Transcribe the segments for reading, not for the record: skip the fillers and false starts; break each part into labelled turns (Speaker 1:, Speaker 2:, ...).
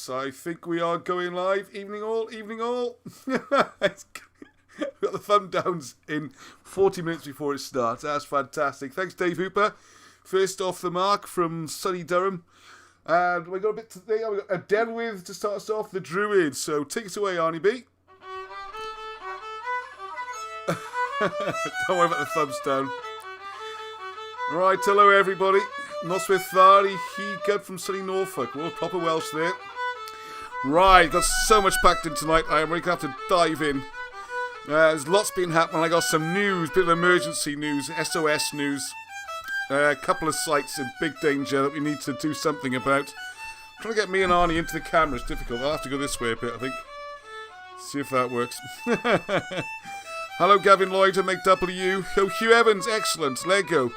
Speaker 1: I think we are going live. Evening all, evening all. We've got the thumb downs in 40 minutes before it starts. That's fantastic. Thanks, Dave Hooper. First off the mark from sunny Durham. And we got a bit today. We got a Denwydd to start us off, the Druid. So take us away, Arnie B. Don't worry about the thumbs down. Right, hello everybody. Noswyth Thari, he cut from sunny Norfolk. All proper Welsh there. Right, got so much packed in tonight. I'm really going to have to dive in. There's lots been happening. I got some news, bit of emergency news, SOS news. A couple of sites in big danger that we need to do something about. Trying to get me and Arnie into the camera is difficult. I'll have to go this way a bit, I think. See if that works. Hello, Gavin Lloyd and McW. Oh, Hugh Evans, excellent. Lego.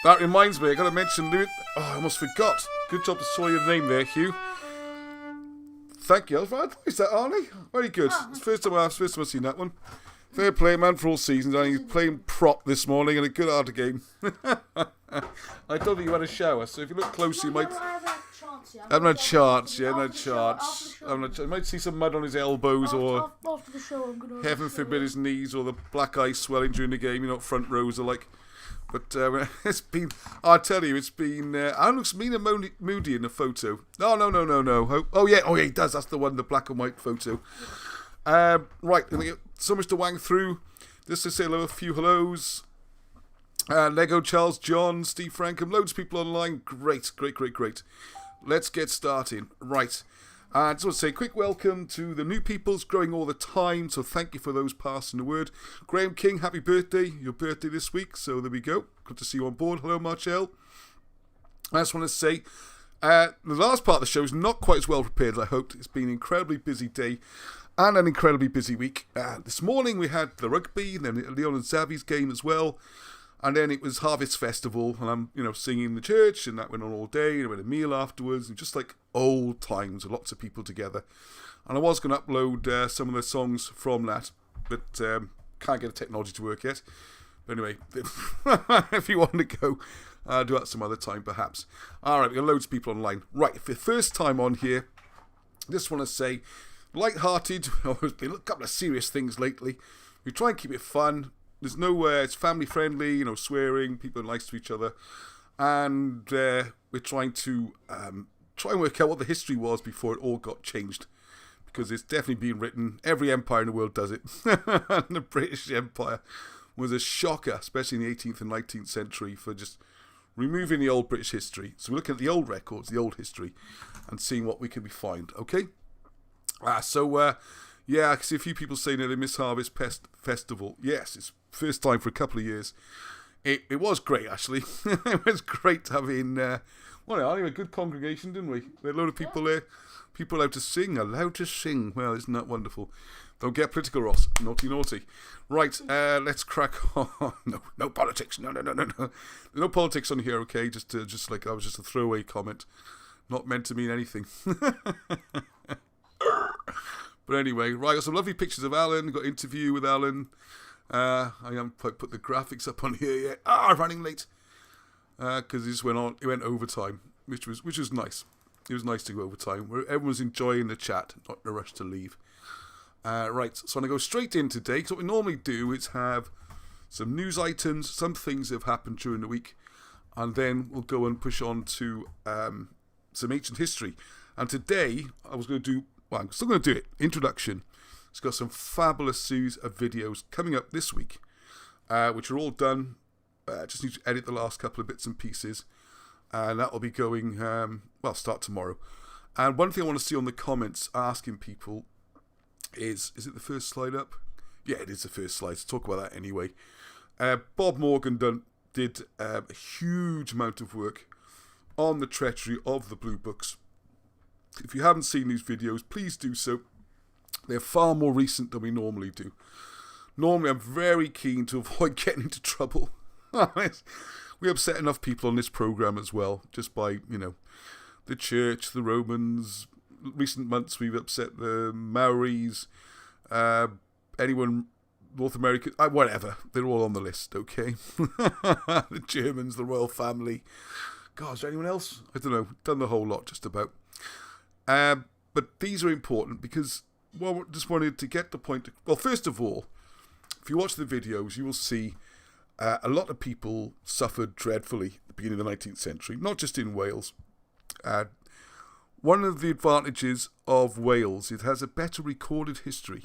Speaker 1: That reminds me, I got to mention Louis. Oh, I almost forgot. Good job to saw your name there, Hugh. Thank you. Is that Arnie? Very good. It's the first time I've seen that one. Fair play, man, for all seasons. And he's playing prop this morning in a good hard game. I don't think you had a shower, so if you look closely, you might. I haven't had a chance. Yeah, no chance. You might see some mud on his elbows, or
Speaker 2: after the show, I'm gonna
Speaker 1: heaven forbid his knees, or the black eye swelling during the game. You know what front rows are like. But it's been, I tell you, it's been, Alan looks mean and moody in the photo. No. Oh, yeah, he does. That's the one, the black and white photo. Right, so much to wang through. Just to say hello, a few hellos. Lego, Charles, John, Steve Frankham, loads of people online. Great. Let's get started. Right. I just want to say a quick welcome to the new peoples growing all the time, so thank you for those passing the word. Graham King, happy birthday. Your birthday this week, so there we go. Good to see you on board. Hello, Marcel. I just want to say the last part of the show is not quite as well prepared as I hoped. It's been an incredibly busy day and an incredibly busy week. This morning we had the rugby, and then Leon and Xavi's game as well. And then it was Harvest Festival, and I'm, singing in the church, and that went on all day, and I went a meal afterwards, and just like old times, with lots of people together. And I was going to upload some of the songs from that, but can't get the technology to work yet. But anyway, if you want to go, do that some other time, perhaps. All right, we've got loads of people online. Right, for the first time on here, I just want to say, light-hearted, there's been a couple of serious things lately. We try and keep it fun. There's nowhere, it's family friendly, swearing, people are nice to each other. And we're trying to try and work out what the history was before it all got changed. Because it's definitely been written, every empire in the world does it. And the British Empire was a shocker, especially in the 18th and 19th century, for just removing the old British history. So we're looking at the old records, the old history, and seeing what we can find, okay? Yeah, I can see a few people saying that they miss Harvest Festival. Yes, it's first time for a couple of years. It was great, actually. It was great having, a good congregation, didn't we? We had a load of people there. People allowed to sing. Well, isn't that wonderful? Don't get political, Ross. Naughty. Right, let's crack on. No politics. No. No politics on here, okay? Just like, I was just a throwaway comment. Not meant to mean anything. But anyway, right, got some lovely pictures of Alan, got an interview with Alan. I haven't quite put the graphics up on here yet. Running late. Because it went overtime, which was nice. It was nice to go overtime. Everyone was enjoying the chat, not in a rush to leave. Right, so I'm going to go straight in today, because what we normally do is have some news items, some things that have happened during the week, and then we'll go and push on to some ancient history. And today, I'm still going to do it. Introduction. It's got some fabulous series of videos coming up this week, which are all done. Just need to edit the last couple of bits and pieces. And that will be going, start tomorrow. And one thing I want to see on the comments asking people is it the first slide up? Yeah, it is the first slide. So talk about that anyway. Bob Morgan did a huge amount of work on the treachery of the Blue Books. If you haven't seen these videos, please do so. They're far more recent than we normally do. Normally, I'm very keen to avoid getting into trouble. We upset enough people on this program as well, just by, the church, the Romans. Recent months, we've upset the Maoris, anyone, North America, whatever. They're all on the list, okay? The Germans, the royal family. God, is there anyone else? I don't know. Done the whole lot, just about. But these are important because, well, just wanted to get the point. Well, first of all, if you watch the videos, you will see a lot of people suffered dreadfully at the beginning of the 19th century, not just in Wales. One of the advantages of Wales, it has a better recorded history.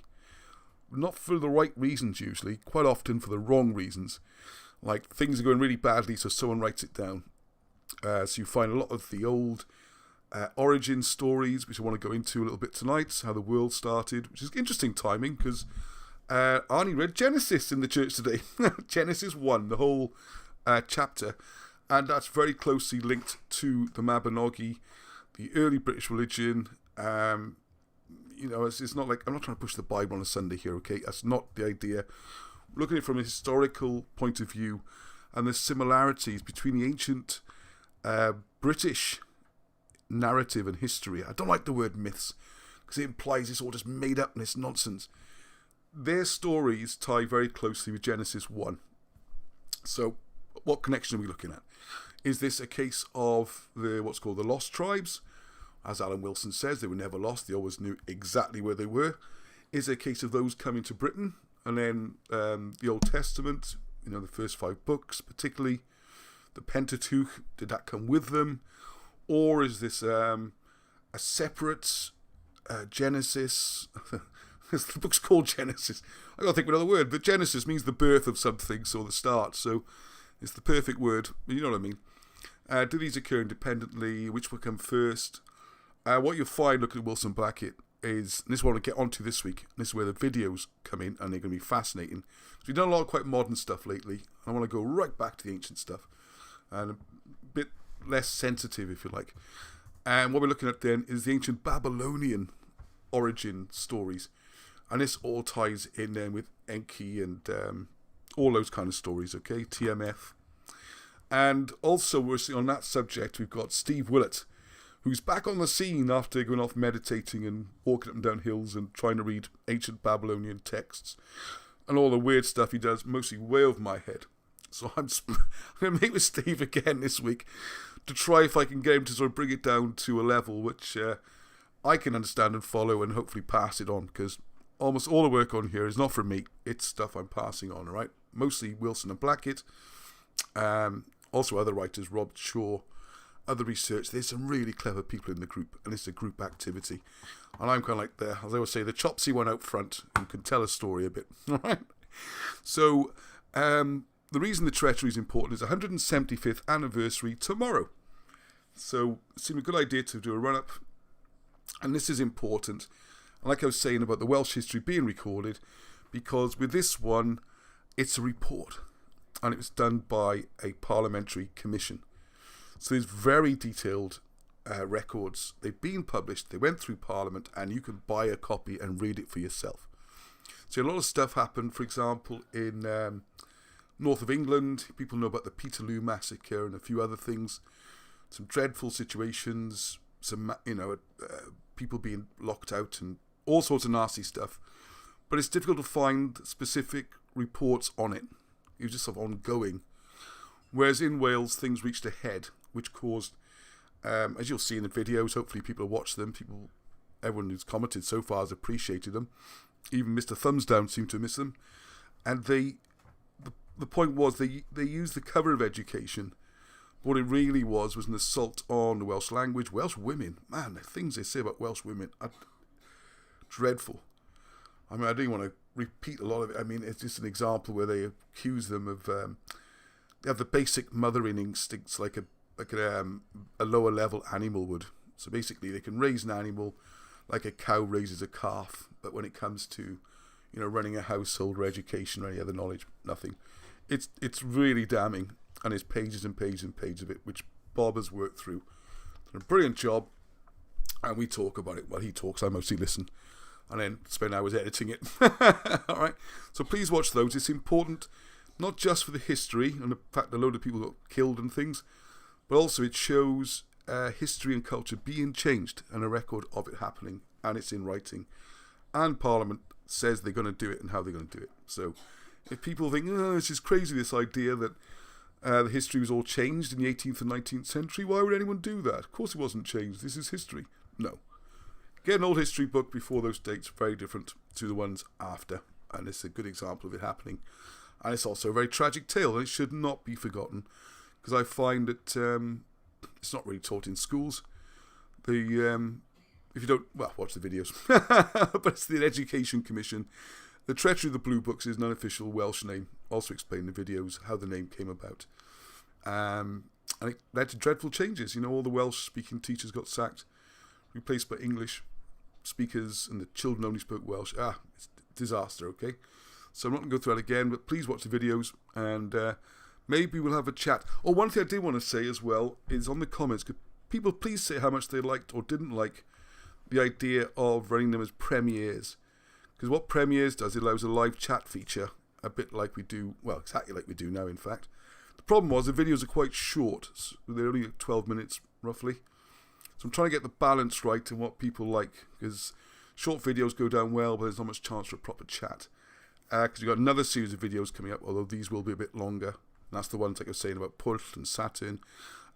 Speaker 1: Not for the right reasons usually, quite often for the wrong reasons. Like things are going really badly, so someone writes it down. So you find a lot of the old origin stories, which I want to go into a little bit tonight, how the world started, which is interesting timing because Arnie read Genesis in the church today. Genesis 1, the whole chapter. And that's very closely linked to the Mabinogi, the early British religion. It's not like, I'm not trying to push the Bible on a Sunday here, okay? That's not the idea. We're looking at it from a historical point of view and the similarities between the ancient British narrative and history. I don't like the word myths because it implies it's all just made up and it's nonsense. Their stories tie very closely with Genesis 1. So what connection are we looking at? Is this a case of what's called the lost tribes? As Alan Wilson says, they were never lost. They always knew exactly where they were. Is it a case of those coming to Britain? And then the Old Testament, the first 5 books, particularly the Pentateuch, did that come with them? Or is this a separate Genesis? The book's called Genesis. I got to think of another word, but Genesis means the birth of something, so the start. So it's the perfect word. You know what I mean? Do these occur independently? Which will come first? What you'll find looking at Wilson Blackett is, and this is what I want to get onto this week, and this is where the videos come in, and they're going to be fascinating. So we've done a lot of quite modern stuff lately. I want to go right back to the ancient stuff, and a bit less sensitive, if you like. And what we're looking at then is the ancient Babylonian origin stories. And this all ties in then with Enki and all those kind of stories, okay? TMF. And also, we're seeing on that subject, we've got Steve Willett, who's back on the scene after going off meditating and walking up and down hills and trying to read ancient Babylonian texts. And all the weird stuff he does, mostly way over my head. So I'm going to meet with Steve again this week to try if I can get him to sort of bring it down to a level which I can understand and follow and hopefully pass it on, because almost all the work on here is not for me, it's stuff I'm passing on, all right? Mostly Wilson and Blackett, also other writers, Rob Shaw, other research. There's some really clever people in the group, and it's a group activity. And I'm kind of like as I always say, the chopsy one out front who can tell a story a bit, all right? So, the reason the treachery is important is 175th anniversary tomorrow. So it seemed a good idea to do a run-up. And this is important. And like I was saying about the Welsh history being recorded, because with this one, it's a report. And it was done by a parliamentary commission. So there's very detailed records. They've been published. They went through Parliament. And you can buy a copy and read it for yourself. So a lot of stuff happened, for example, in north of England. People know about the Peterloo massacre and a few other things. Some dreadful situations, some people being locked out and all sorts of nasty stuff. But it's difficult to find specific reports on it. It was just sort of ongoing. Whereas in Wales, things reached a head, which caused, as you'll see in the videos, hopefully people watch them. Everyone who's commented so far has appreciated them. Even Mr. Thumbs Down seemed to miss them. And the point was they used the cover of education. What it really was an assault on the Welsh language. Welsh women, man, the things they say about Welsh women are dreadful. I mean, I don't want to repeat a lot of it. I mean, it's just an example where they accuse them of they have the basic mothering instincts like a lower level animal would. So basically, they can raise an animal like a cow raises a calf, but when it comes to running a household or education or any other knowledge, nothing. It's really damning. And there's pages and pages and pages of it, which Bob has worked through. Done a brilliant job. And we talk about it. Well, he talks, I mostly listen. And then spend hours editing it. All right. So please watch those. It's important, not just for the history and the fact that a load of people got killed and things, but also it shows history and culture being changed and a record of it happening. And it's in writing. And Parliament says they're going to do it and how they're going to do it. So if people think, this is crazy, this idea that the history was all changed in the 18th and 19th century, why would anyone do that? Of course it wasn't changed. This is history. No. Get an old history book before those dates, very different to the ones after. And it's a good example of it happening. And it's also a very tragic tale, and it should not be forgotten. Because I find that it's not really taught in schools. If you don't, well, watch the videos. But it's the Education Commission. The Treachery of the Blue Books is an unofficial Welsh name. Also explain in the videos how the name came about. And it led to dreadful changes. You know, all the Welsh-speaking teachers got sacked, replaced by English speakers, and the children only spoke Welsh. It's a disaster, okay? So I'm not going to go through that again, but please watch the videos, and maybe we'll have a chat. Oh, one thing I did want to say as well is on the comments, could people please say how much they liked or didn't like the idea of running them as premieres? Because what premieres does, it allows a live chat feature, a bit like we do, well, exactly like we do now, in fact. The problem was the videos are quite short. So they're only 12 minutes, roughly. So I'm trying to get the balance right in what people like, because short videos go down well, but there's not much chance for a proper chat. Because you've got another series of videos coming up, although these will be a bit longer. And that's the ones like I was saying about Pult and Saturn,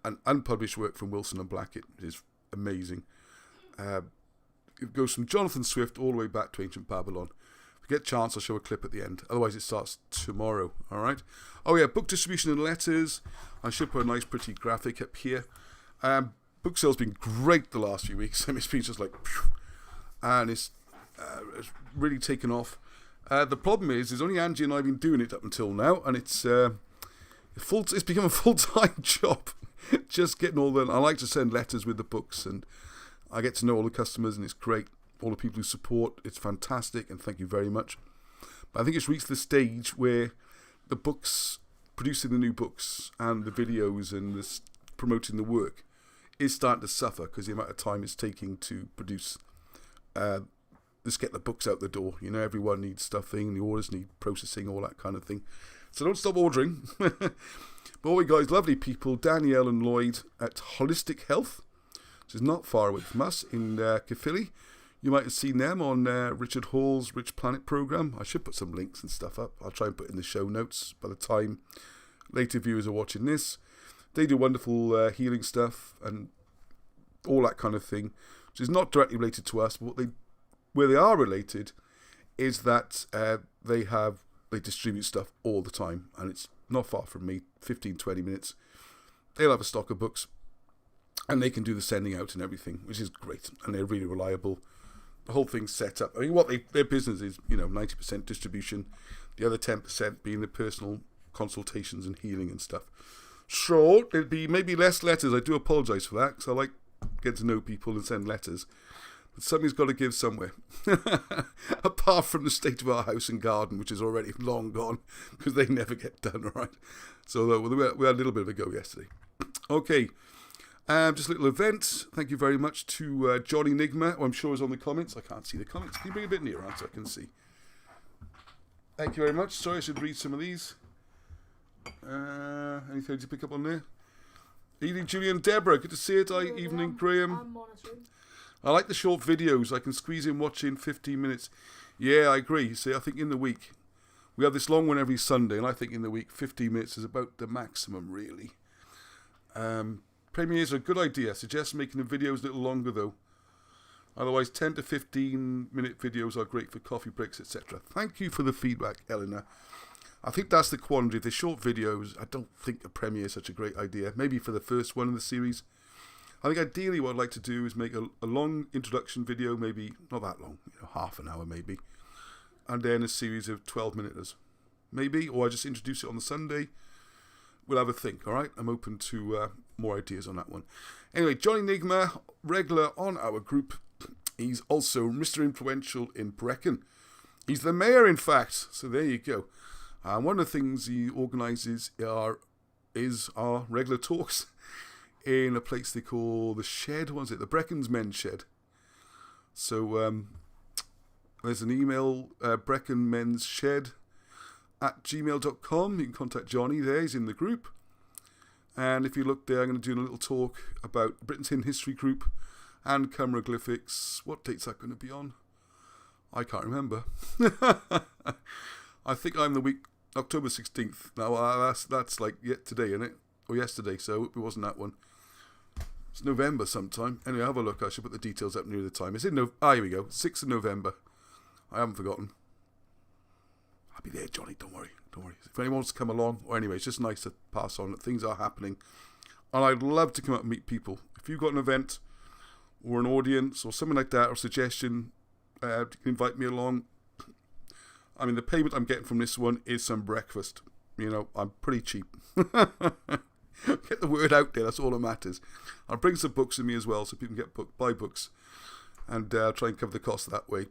Speaker 1: and unpublished work from Wilson and Blackett, which is amazing. It goes from Jonathan Swift all the way back to ancient Babylon. If I get a chance, I'll show a clip at the end. Otherwise, it starts tomorrow. All right. Oh yeah, book distribution and letters. I should put a nice, pretty graphic up here. Book sales been great the last few weeks. It's been just like, phew, and it's really taken off. The problem is only Angie and I have been doing it up until now, and it's become a full-time job. Just getting all the. I like to send letters with the books, and I get to know all the customers, and it's great. All the people who support, it's fantastic, and thank you very much. But I think it's reached the stage where the books, producing the new books, and the videos, and this promoting the work, is starting to suffer because the amount of time it's taking to produce. Just get the books out the door. You know, everyone needs stuffing, the orders need processing, all that kind of thing. So don't stop ordering. But all we got is lovely people, Danielle and Lloyd at Holistic Health, which is not far away from us in Caerphilly. You might have seen them on Richard Hall's Rich Planet programme. I should put some links and stuff up. I'll try and put it in the show notes by the time later viewers are watching this. They do wonderful healing stuff and all that kind of thing, which is not directly related to us, but where they are related is that they distribute stuff all the time, and it's not far from me, 15-20 minutes. They'll have a stock of books, and they can do the sending out and everything, which is great, and they're really reliable. The whole thing's set up. I mean, their business is, 90% distribution, the other 10% being the personal consultations and healing and stuff. So it'll be maybe less letters. I do apologise for that, because I like getting to know people and send letters. But something's got to give somewhere. Apart from the state of our house and garden, which is already long gone, because they never get done, all right? So we had a little bit of a go yesterday. Okay, just a little event. Thank you very much to Johnny Nigma, who I'm sure is on the comments. I can't see the comments. Can you bring a bit nearer so I can see? Thank you very much. Sorry, I should read some of these. Anything to pick up on there? Evening, Julie and Deborah. Good to see you. Evening, Graham.
Speaker 2: I'm monitoring.
Speaker 1: I like the short videos. I can squeeze in watching 15 minutes. Yeah, I agree. See, I think in the week, we have this long one every Sunday, and I think in the week, 15 minutes is about the maximum, really. Premieres are a good idea. I suggest making the videos a little longer, though. Otherwise, 10 to 15-minute videos are great for coffee breaks, etc. Thank you for the feedback, Eleanor. I think that's the quandary. The short videos, I don't think a premiere is such a great idea. Maybe for the first one in the series. I think ideally what I'd like to do is make a long introduction video, maybe not that long, half an hour maybe, and then a series of 12-minuters, maybe, or I just introduce it on the Sunday. We'll have a think, all right? I'm open to more ideas on that one. Anyway, Johnny Nigma, regular on our group. He's also Mr. Influential in Brecon. He's the mayor, in fact, so there you go. One of the things he organises is our regular talks in a place they call the Shed. What was it? The Brecken's Men's Shed. So there's an email, breckenmensshed@gmail.com. You can contact Johnny there. He's in the group. And if you look there, I'm going to do a little talk about Britain's Hidden History Group and Cymroglyphics. What date's that going to be on? I can't remember. I think I'm the week, October 16th. Now, that's like today, isn't it? Or yesterday, so it wasn't that one. It's November sometime. Anyway, have a look. I should put the details up near the time. It's in here we go. 6th of November. I haven't forgotten. I'll be there, Johnny. Don't worry. Don't worry. If anyone wants to come along, or anyway, it's just nice to pass on that things are happening. And I'd love to come out and meet people. If you've got an event or an audience or something like that, or a suggestion, you can invite me along. I mean, the payment I'm getting from this one is some breakfast. You know, I'm pretty cheap. Get the word out there, that's all that matters. I'll bring some books with me as well so people can buy books. And try and cover the cost that way.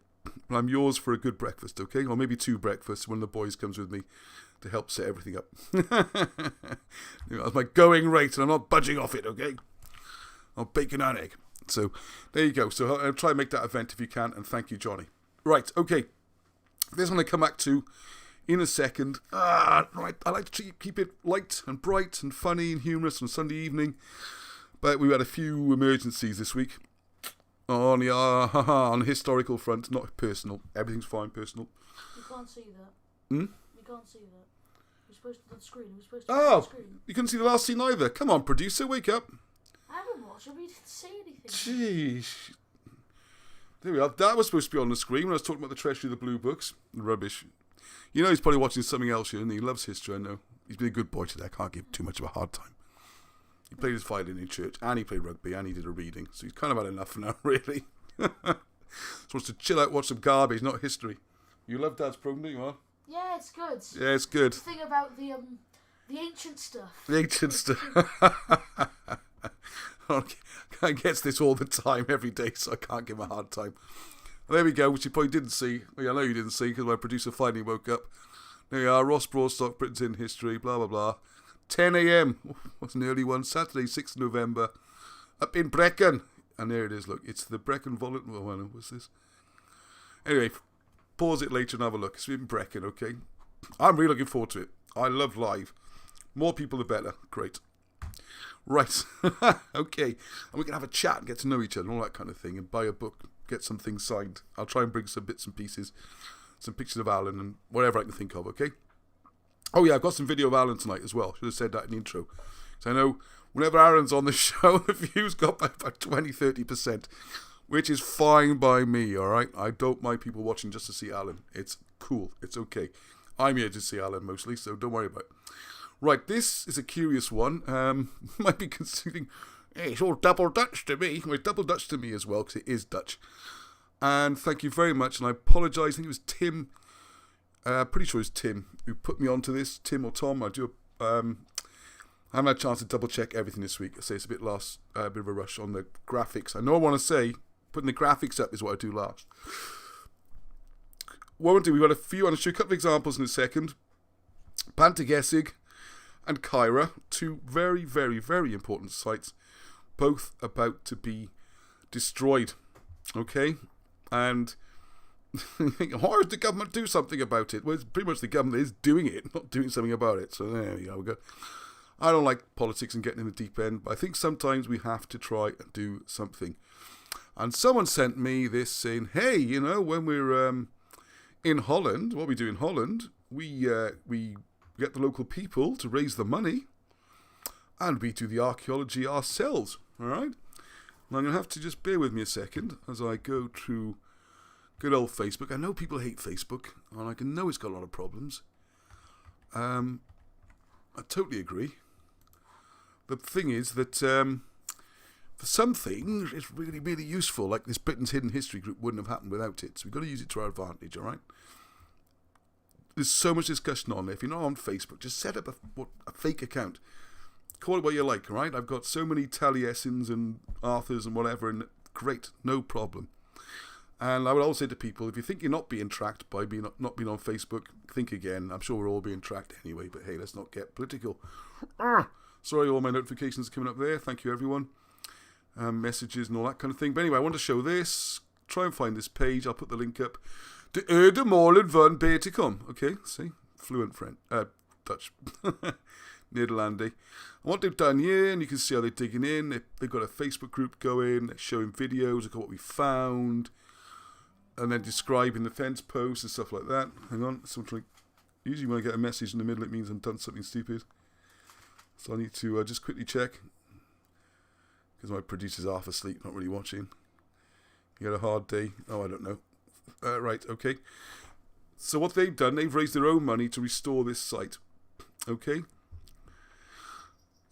Speaker 1: And I'm yours for a good breakfast, okay? Or maybe 2 breakfasts when the boys comes with me to help set everything up. That's my going rate and I'm not budging off it, okay? I'll bacon and egg. So, there you go. So, I'll try and make that event if you can. And thank you, Johnny. Right, okay. This one I come back to in a second. Right, I like to keep it light and bright and funny and humorous on Sunday evening. But we had a few emergencies this week. On the historical front, not personal. Everything's fine personal.
Speaker 2: You can't see that.
Speaker 1: Hmm?
Speaker 2: You can't see that. You're supposed to on the screen. You're supposed to on the screen.
Speaker 1: You couldn't see the last scene either. Come on, producer, wake up.
Speaker 2: I haven't watched it, but you didn't say anything.
Speaker 1: Jeez. There we are. That was supposed to be on the screen when I was talking about the treasury of the blue books. Rubbish. You know he's probably watching something else here, and he loves history, I know. He's been a good boy today. I can't give him too much of a hard time. He played his violin in church, and he played rugby, and he did a reading. So he's kind of had enough now, really. So wants to chill out, watch some garbage, not history. You love Dad's program, don't you, Mark?
Speaker 2: Yeah, it's good.
Speaker 1: Yeah, it's good.
Speaker 2: The thing about the ancient stuff.
Speaker 1: The ancient stuff. I gets this all the time, every day, so I can't give him a hard time. And there we go, which you probably didn't see. Well, I know you didn't see, because my producer finally woke up. There you are, Ross Broadstock, Britain's Hidden History, blah, blah, blah. 10 a.m. What's an early one? Saturday, 6th of November. Up in Brecon. And there it is, look. It's the Brecon Volunteer... Oh, what's this? Anyway, pause it later and have a look. It's in Brecon, okay? I'm really looking forward to it. I love live. More people, the better. Great. Right. Okay. And we can have a chat and get to know each other and all that kind of thing. And buy a book. Get some things signed. I'll try and bring some bits and pieces. Some pictures of Alan and whatever I can think of, okay? Oh, yeah, I've got some video of Alan tonight as well. Should have said that in the intro. So I know whenever Aaron's on the show, the views got by about 20-30%, which is fine by me, all right? I don't mind people watching just to see Alan. It's cool. It's okay. I'm here to see Alan mostly, so don't worry about it. Right, this is a curious one. Might be considering, hey, it's all double Dutch to me. Well, it's double Dutch to me as well, because it is Dutch. And thank you very much, and I apologise. I think it was Tim... pretty sure it's Tim who put me onto this. Tim or Tom. I haven't had a chance to double check everything this week. I say it's a bit bit of a rush on the graphics. I know I want to say putting the graphics up is what I do last. What we'll do, we've got a few. I'm going to show you a couple of examples in a second. Pantagesig and Caira, 2 very, very, very important sites, both about to be destroyed. Okay, and why does the government do something about it? Well, it's pretty much the government is doing it, not doing something about it. So there we go. I don't like politics and getting in the deep end, but I think sometimes we have to try and do something. And someone sent me this saying, hey, you know, when we're in Holland, what we do in Holland, we get the local people to raise the money, and we do the archaeology ourselves, all right? And I'm going to have to just bear with me a second as I go through good old Facebook. I know people hate Facebook, and I can know it's got a lot of problems. I totally agree. The thing is that for some things, it's really, really useful. Like this Britain's Hidden History group wouldn't have happened without it. So we've got to use it to our advantage, all right? There's so much discussion on there. If you're not on Facebook, just set up a fake account. Call it what you like, all right? I've got so many Taliesin's and Arthurs and whatever, and great, no problem. And I would always say to people, if you think you're not being tracked by not being on Facebook, think again. I'm sure we're all being tracked anyway, but hey, let's not get political. Sorry, all my notifications are coming up there. Thank you, everyone. Messages and all that kind of thing. But anyway, I want to show this. Try and find this page. I'll put the link up. De Molen van Beticum. Okay, see? Fluent French. Dutch. Nederlandy. And what they've done here, and you can see how they're digging in. They've got a Facebook group going. They're showing videos of what we found. And then describing the fence posts and stuff like that. Hang on. Usually when I get a message in the middle, it means I've done something stupid. So I need to just quickly check. Because my producer's half asleep, not really watching. You had a hard day? Oh, I don't know. Right, okay. So what they've done, they've raised their own money to restore this site. Okay?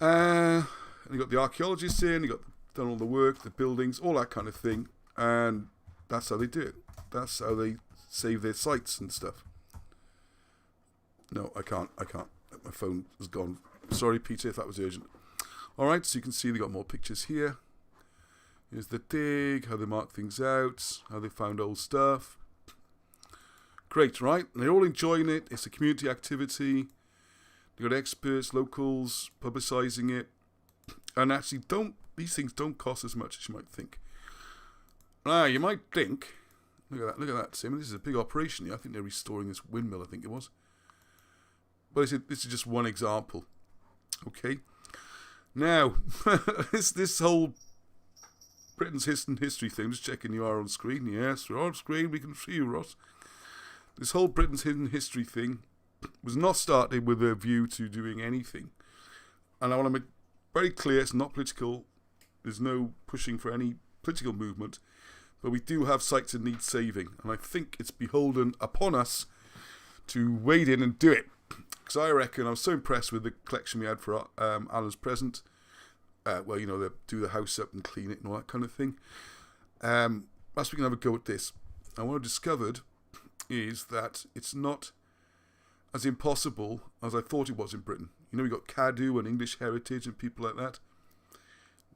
Speaker 1: And they got the archaeologists in, they got done all the work, the buildings, all that kind of thing. And that's how they do it. That's how they save their sites and stuff. No, I can't. My phone has gone. Sorry, Peter, if that was urgent. Alright, so you can see they got more pictures here. Here's the dig, how they mark things out, how they found old stuff. Great, right? And they're all enjoying it. It's a community activity. They've got experts, locals, publicising it. And actually, these things don't cost as much as you might think. You might think, look at that, Simon. This is a big operation here. I think they're restoring this windmill, I think it was. But this is just one example. Okay? Now, this whole Britain's history thing, just checking you are on screen. Yes, we're on screen, we can see you, Ross. This whole Britain's hidden history thing was not started with a view to doing anything. And I want to make very clear, it's not political. There's no pushing for any political movement. But we do have sites that need saving. And I think it's beholden upon us to wade in and do it. Because I reckon, I was so impressed with the collection we had for Alan's present. Well, you know, they do the house up and clean it and all that kind of thing. Last we can have a go at this. And what I discovered is that it's not as impossible as I thought it was in Britain. You know, we've got Cadw and English Heritage and people like that.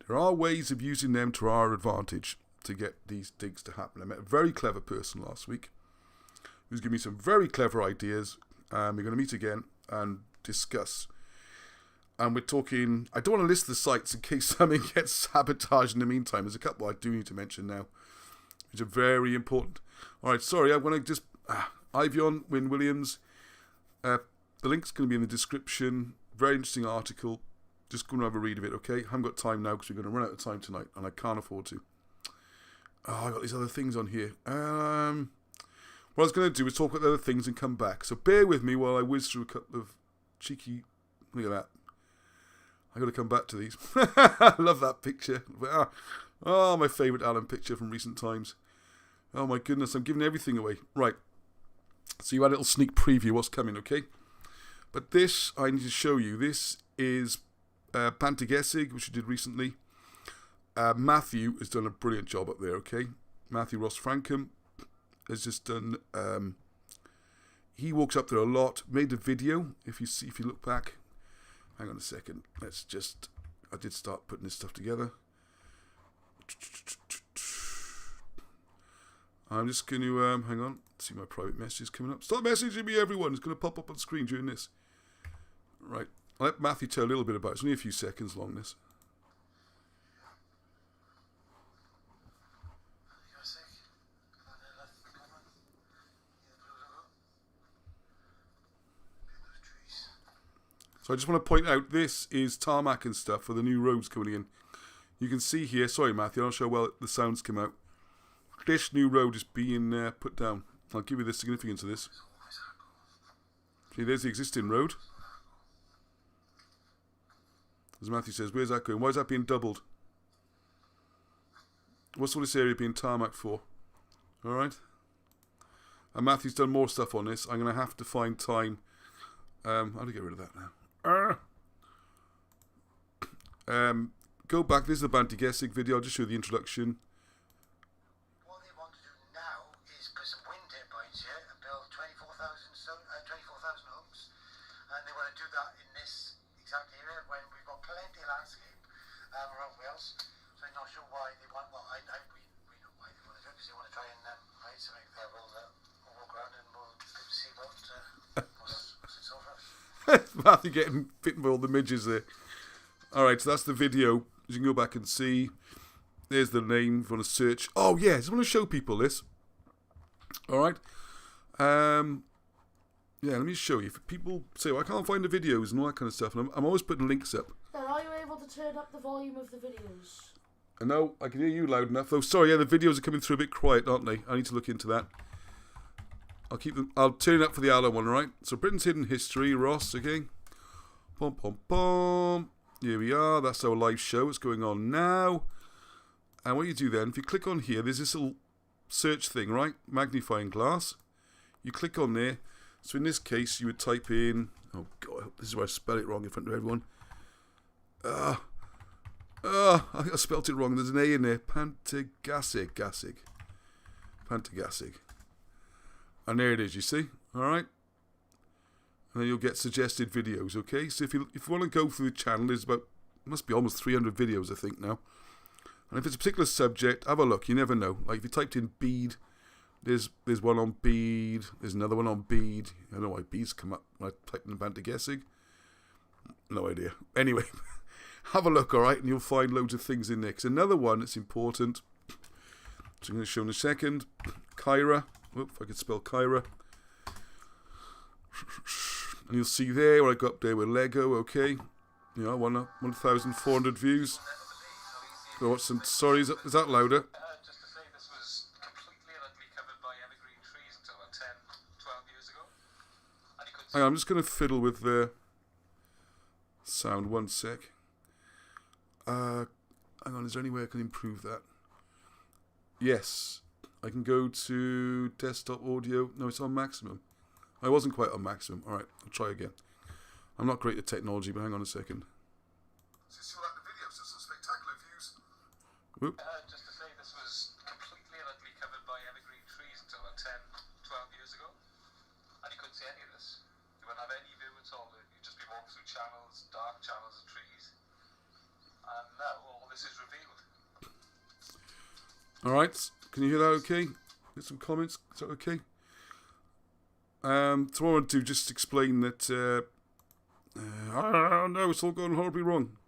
Speaker 1: There are ways of using them to our advantage to get these digs to happen. I met a very clever person last week who's given me some very clever ideas. We're going to meet again and discuss. And we're talking, I don't want to list the sites in case something gets sabotaged in the meantime. There's a couple I do need to mention now, which are very important. All right, sorry, I'm going to just, Ivion, Wynne Williams, the link's going to be in the description. Very interesting article. Just going to have a read of it, okay? I haven't got time now because we're going to run out of time tonight and I can't afford to. Oh, I got these other things on here. What I was going to do is talk about the other things and come back. So bear with me while I whiz through a couple of cheeky... Look at that. I got to come back to these. I love that picture. Oh, my favourite Alan picture from recent times. Oh my goodness, I'm giving everything away. Right. So you had a little sneak preview what's coming, okay? But this, I need to show you. This is Pantagesig, which we did recently. Matthew has done a brilliant job up there, okay? Matthew Ross Frankham has just done... he walks up there a lot. Made a video, if you look back. Hang on a second. I did start putting this stuff together. I'm just going to, hang on, see my private messages coming up. Stop messaging me, everyone. It's going to pop up on screen during this. Right. I'll let Matthew tell a little bit about it. It's only a few seconds long, this. So I just want to point out, this is tarmac and stuff for the new roads coming in. You can see here, sorry Matthew, I'm not sure how well the sounds come out. This new road is being put down. I'll give you the significance of this. See, there's the existing road. As Matthew says, where's that going? Why is that being doubled? What's all this area being tarmac for? Alright. And Matthew's done more stuff on this. I'm going to have to find time. How do I get rid of that now? Go back. This is the Pantagesig video. I'll just show you the introduction.
Speaker 3: What they want to do now is put some wind turbines here and build 24,000 homes, and they want to do that in this exact area when we've got plenty of landscape around Wales. So I'm not sure why they want. Well, we know why they want to do it, because they want to try and hide something there. We'll walk around and we'll see what's in store for us.
Speaker 1: Matthew getting bitten by all the midges there. Alright, so that's the video. You can go back and see. There's the name if you want to search. Oh, yeah, I just want to show people this. Alright. Yeah, let me show you. If people say, well, I can't find the videos and all that kind of stuff, and I'm always putting links up.
Speaker 2: Then are you able to turn up the volume of the videos?
Speaker 1: No, I can hear you loud enough. Though, sorry, yeah, the videos are coming through a bit quiet, aren't they? I need to look into that. I'll turn it up for the Alan one, alright? So, Britain's Hidden History, Ross, again. Pom, pom, pom. Here we are. That's our live show. It's going on now. And what you do then, if you click on here, there's this little search thing, right? Magnifying glass. You click on there. So in this case, you would type in... Oh, God, I hope this is where I spell it wrong in front of everyone. I spelt it wrong. There's an A in there. Pantagasig. And there it is, you see? All right? And then you'll get suggested videos, okay? So if you want to go through the channel, there's must be almost 300 videos, I think, now. And if it's a particular subject, have a look. You never know. Like, if you typed in bead, there's one on bead. There's another one on bead. I don't know why beads come up when I type in Pantagasig. No idea. Anyway, have a look, all right? And you'll find loads of things in there. Because another one that's important, which I'm going to show in a second, Kyra. If I could spell Kyra. And you'll see there where I go up there with Lego, okay? You know, 1,400 views. Go watch some. Sorry, is that louder?
Speaker 3: Just to say, this was completely and utterly covered by evergreen trees until about 10, 12 years ago. And you could
Speaker 1: Hang on, I'm just going to fiddle with the sound. 1 sec. Hang on, is there any way I can improve that? Yes. I can go to desktop audio. No, it's on maximum. I wasn't quite on maximum. Alright, I'll try again. I'm not great at technology, but hang on a second. Whoop.
Speaker 3: just to say, this was completely and utterly covered by evergreen trees until about 10, 12 years ago. And you couldn't see any of this. You wouldn't have any view at all. You'd just be walking through channels, dark channels of trees. And now all this is revealed.
Speaker 1: Alright, can you hear that okay? Get some comments, is that okay? So what I want to do, just explain that, no, it's all going horribly wrong.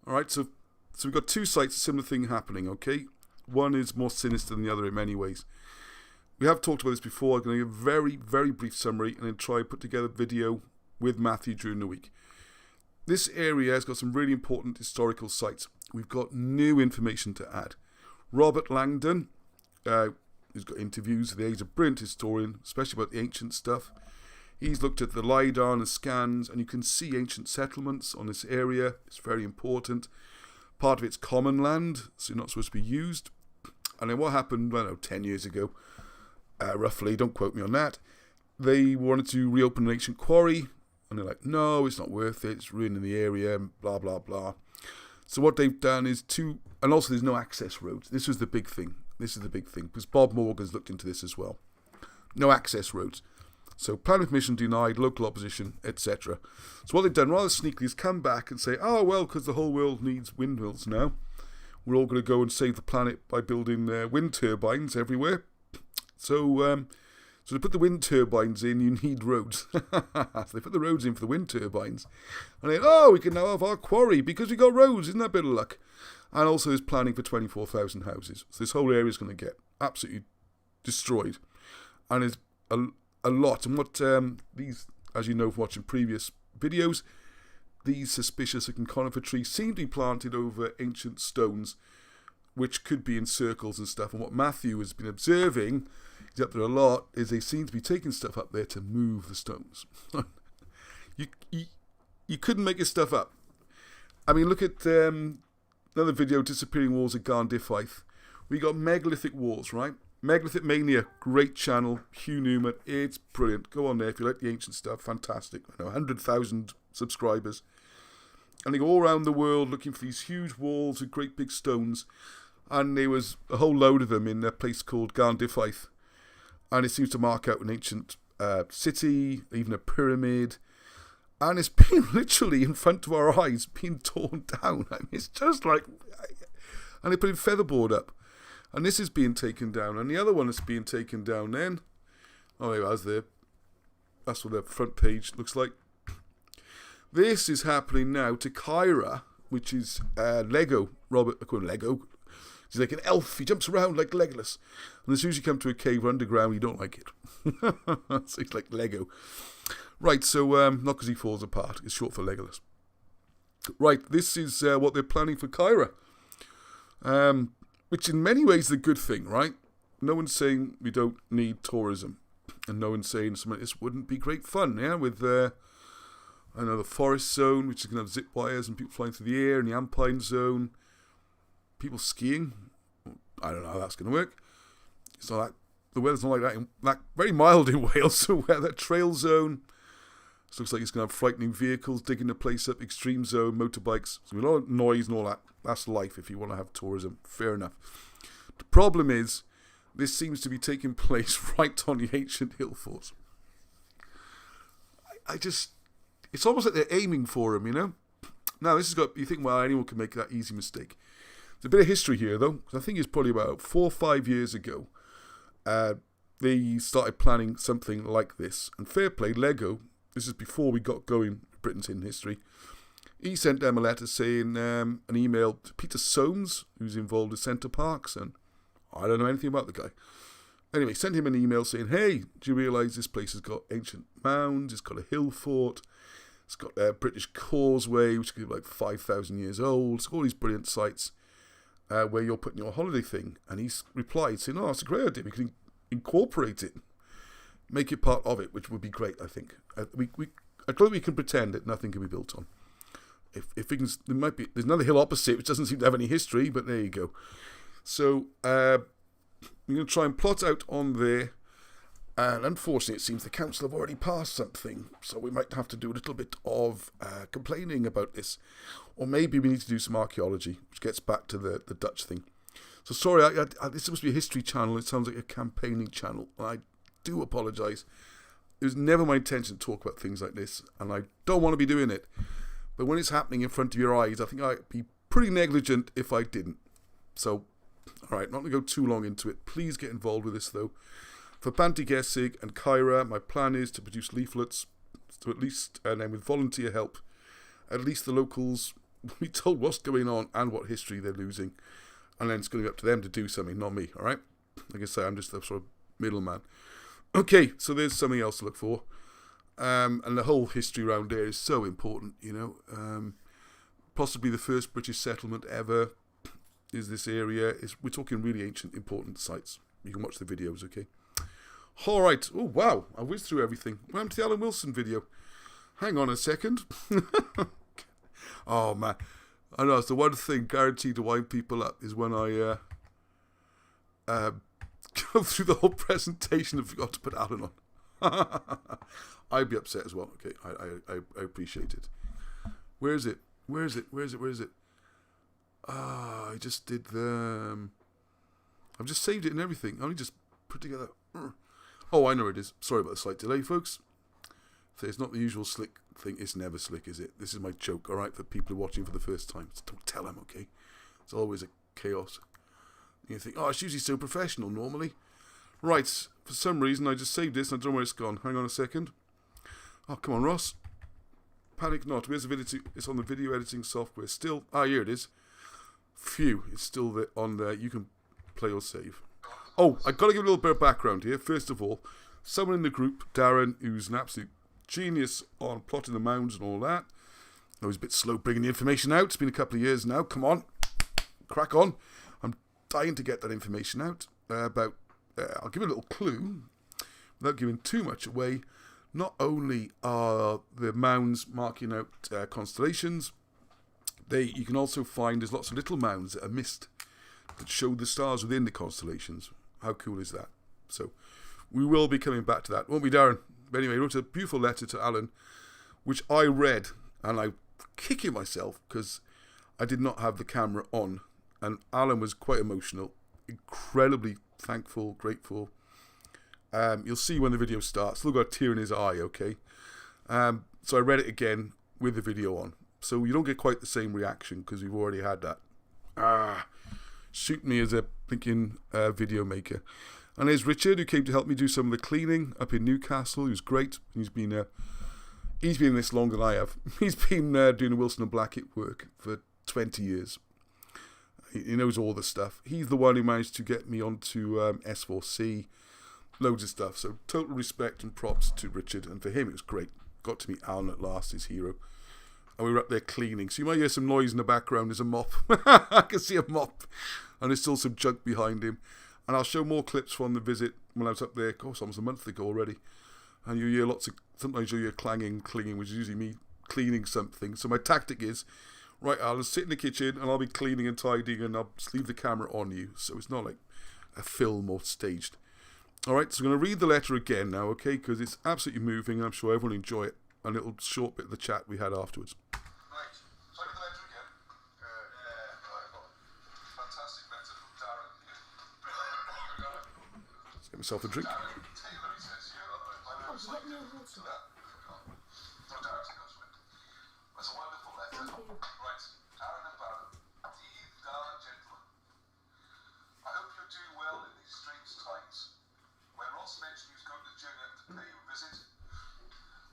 Speaker 1: Alright, so we've got two sites, a similar thing happening, okay? One is more sinister than the other in many ways. We have talked about this before. I'm going to give a very, very brief summary and then try and put together a video with Matthew during the week. This area has got some really important historical sites. We've got new information to add. Robert Langdon, who's got interviews with he's a brilliant historian, especially about the ancient stuff. He's looked at the LiDAR and the scans, and you can see ancient settlements on this area. It's very important. Part of it's common land, so not supposed to be used. And then what happened, 10 years ago, roughly, don't quote me on that, they wanted to reopen an ancient quarry, and they're like, no, it's not worth it, it's ruining the area, blah, blah, blah. So what they've done is and also there's no access roads. This was the big thing. This is the big thing, because Bob Morgan's looked into this as well. No access roads. So planning permission denied, local opposition, etc. So what they've done rather sneakily is come back and say, oh, well, because the whole world needs windmills now, we're all going to go and save the planet by building wind turbines everywhere. So to put the wind turbines in, you need roads. So they put the roads in for the wind turbines. And they, we can now have our quarry because we got roads. Isn't that a bit of luck? And also there's planning for 24,000 houses. So this whole area is going to get absolutely destroyed. And it's a lot. And what these, as you know from watching previous videos, these suspicious looking conifer trees seem to be planted over ancient stones, which could be in circles and stuff. And what Matthew has been observing, he's up there a lot, is they seem to be taking stuff up there to move the stones. You couldn't make this stuff up. I mean, look at another video, Disappearing Walls at Garndyffaith. We got megalithic walls, right? Megalithic Mania, great channel, Hugh Newman, it's brilliant. Go on there if you like the ancient stuff, fantastic. I know, 100,000 subscribers. And they go all around the world looking for these huge walls with great big stones. And there was a whole load of them in a place called Garndyffaith. And it seems to mark out an ancient city, even a pyramid. And it's been literally in front of our eyes, being torn down. I mean, it's just like... And they put in featherboard up. And this is being taken down. And the other one is being taken down then. Oh, there it was there. That's what the front page looks like. This is happening now to Kyra, which is Lego. Robert, I call him Lego. He's like an elf. He jumps around like Legolas. And as soon as you come to a cave underground, you don't like it. So it's like Lego. Right, so not because he falls apart. It's short for Legolas. Right, this is what they're planning for Kyra. Which in many ways is a good thing, right? No one's saying we don't need tourism. And no one's saying something like this wouldn't be great fun, yeah? With I know the forest zone, which is going to have zip wires and people flying through the air, and the Alpine zone. People skiing. I don't know how that's going to work. So that the weather's not like that. That very mild in Wales. So weather trail zone. This looks like it's going to have frightening vehicles digging the place up. Extreme zone, motorbikes. So a lot of noise and all that. That's life if you want to have tourism. Fair enough. The problem is, this seems to be taking place right on the ancient hill fort. It's almost like they're aiming for him, you know? Now, this has got, you think, well, anyone can make that easy mistake. There's a bit of history here, though. I think it's probably about 4 or 5 years ago. They started planning something like this. And fair play, Lego, this is before we got going, Britain's Hidden History. He sent them a letter saying, an email to Peter Soames, who's involved with Centre Parks, and I don't know anything about the guy. Anyway, sent him an email saying, hey, do you realise this place has got ancient mounds, it's got a hill fort, it's got a British causeway, which could be like 5,000 years old, it's got all these brilliant sites where you're putting your holiday thing. And he's replied saying, oh, that's a great idea, we can incorporate it, make it part of it, which would be great, I think. I don't think we can pretend that nothing can be built on. If we can, there's another hill opposite, which doesn't seem to have any history, but there you go. So, we're going to try and plot out on there, and unfortunately it seems the council have already passed something, so we might have to do a little bit of complaining about this, or maybe we need to do some archaeology, which gets back to the Dutch thing. So sorry, this is supposed to be a history channel, it sounds like a campaigning channel, and I do apologise. It was never my intention to talk about things like this, and I don't want to be doing it, but when it's happening in front of your eyes, I think I'd be pretty negligent if I didn't. So, alright, not going to go too long into it. Please get involved with this, though. For Banty Gesig and Kyra, my plan is to produce leaflets, to at least, and then with volunteer help, at least the locals will be told what's going on and what history they're losing. And then it's going to be up to them to do something, not me, alright? Like I say, I'm just a sort of middleman. Okay, so there's something else to look for. And the whole history around there is so important, you know. Possibly the first British settlement ever is this area. We're talking really ancient, important sites. You can watch the videos, okay? Alright. Oh, wow. I whizzed through everything. What happened to the Alan Wilson video? Hang on a second. Oh, man. I know, it's the one thing guaranteed to wind people up is when I go through the whole presentation and forgot to put Alan on. I'd be upset as well. Okay, I appreciate it. Where is it? Where is it? I just did the... I've just saved it and everything. I only just put together... Oh, I know it is. Sorry about the slight delay, folks. So it's not the usual slick thing. It's never slick, is it? This is my joke, alright, for people who are watching for the first time. So don't tell them, okay? It's always a chaos. You think, oh, it's usually so professional normally. Right, for some reason I just saved this and I don't know where it's gone. Hang on a second. Oh, come on, Ross. Panic not. Where's the video? It's on the video editing software still. Ah, here it is. Phew, it's still there, on there. You can play or save. Oh, I've got to give a little bit of background here. First of all, someone in the group, Darren, who's an absolute genius on plotting the mounds and all that. I was a bit slow bringing the information out. It's been a couple of years now. Come on. Crack on. I'm dying to get that information out. I'll give you a little clue, without giving too much away. Not only are the mounds marking out constellations, you can also find there's lots of little mounds that are missed that show the stars within the constellations. How cool is that? So we will be coming back to that, won't we, Darren? But anyway, he wrote a beautiful letter to Alan, which I read, and I'm kicking myself because I did not have the camera on, and Alan was quite emotional, incredibly thankful, grateful. You'll see when the video starts. Still got a tear in his eye, okay? So I read it again with the video on. So you don't get quite the same reaction because we've already had that. Shoot me as a thinking video maker. And there's Richard, who came to help me do some of the cleaning up in Newcastle. He was great. He's been in this longer than I have. He's been doing the Wilson and Blackett work for 20 years. He knows all the stuff. He's the one who managed to get me onto S4C. Loads of stuff. So total respect and props to Richard. And for him, it was great. Got to meet Alan at last, his hero. And we were up there cleaning. So you might hear some noise in the background. There's a mop. I can see a mop. And there's still some junk behind him. And I'll show more clips from the visit when I was up there. Of course, almost a month ago already. And you hear sometimes you hear clanging, clinging, which is usually me cleaning something. So my tactic is, right, I'll just sit in the kitchen and I'll be cleaning and tidying and I'll just leave the camera on you. So it's not like a film or staged. Alright, so I'm going to read the letter again now, okay? Because it's absolutely moving and I'm sure everyone will enjoy it. A little short bit of the chat we had afterwards.
Speaker 4: Right, so I get the letter again. Fantastic letter from Darren here.
Speaker 1: Let's get myself a drink.
Speaker 4: Darren Taylor, he says here. I know it's like different to that. No, Darren Taylor's win. That's a wonderful letter. Right, Darren and Baron. Dear darling gentlemen, I hope you're doing well in these strange times. When Ross mentioned he was going to Germany to pay you a visit,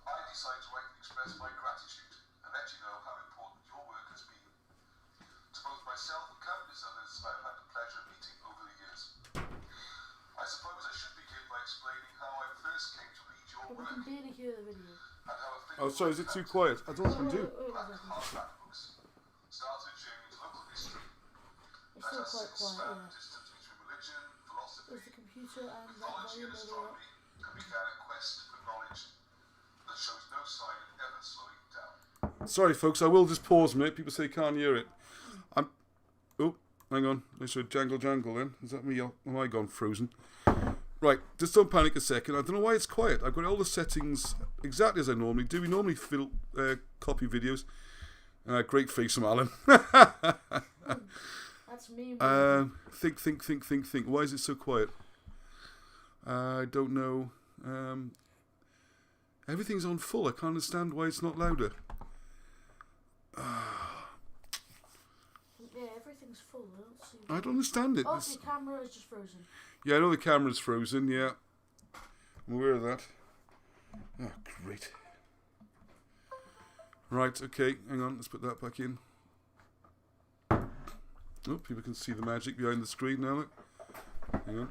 Speaker 4: I decided to write and express my gratitude and let you know how important your work has been. To both myself and countless others I have had the pleasure of meeting over the years. I suppose I should begin by explaining how I first came to read your
Speaker 2: But we
Speaker 4: work
Speaker 2: can barely hear the video.
Speaker 4: and how a
Speaker 1: Oh, sorry, is it too quiet? I don't know what I can do.
Speaker 4: hardback books started a journey into local history
Speaker 2: It's
Speaker 4: that
Speaker 2: still
Speaker 4: has
Speaker 2: quite
Speaker 4: since
Speaker 2: quiet,
Speaker 4: spanned the
Speaker 2: yeah.
Speaker 4: distance between religion,
Speaker 2: There's
Speaker 4: philosophy,
Speaker 2: the computer and that
Speaker 4: mythology
Speaker 2: volume
Speaker 4: and
Speaker 2: over
Speaker 4: astronomy, and began a quest for knowledge that shows no sign of ever slowing down.
Speaker 1: Sorry, folks, I will just pause a minute. People say can't hear it. Oh, hang on. I should jangle then. Is that me? Am I gone frozen? Right, just don't panic a second. I don't know why it's quiet. I've got all the settings exactly as I normally do. We normally copy videos. Great face from Alan.
Speaker 2: That's me.
Speaker 1: Think. Why is it so quiet? I don't know. Everything's on full. I can't understand why it's not louder.
Speaker 2: Yeah, everything's full. I don't see.
Speaker 1: I don't understand it.
Speaker 2: Oh, the camera is just frozen.
Speaker 1: Yeah, I know the camera's frozen, yeah. I'm aware of that. Oh, great. Right, okay, hang on, let's put that back in. Oh, people can see the magic behind the screen now, look. Hang on.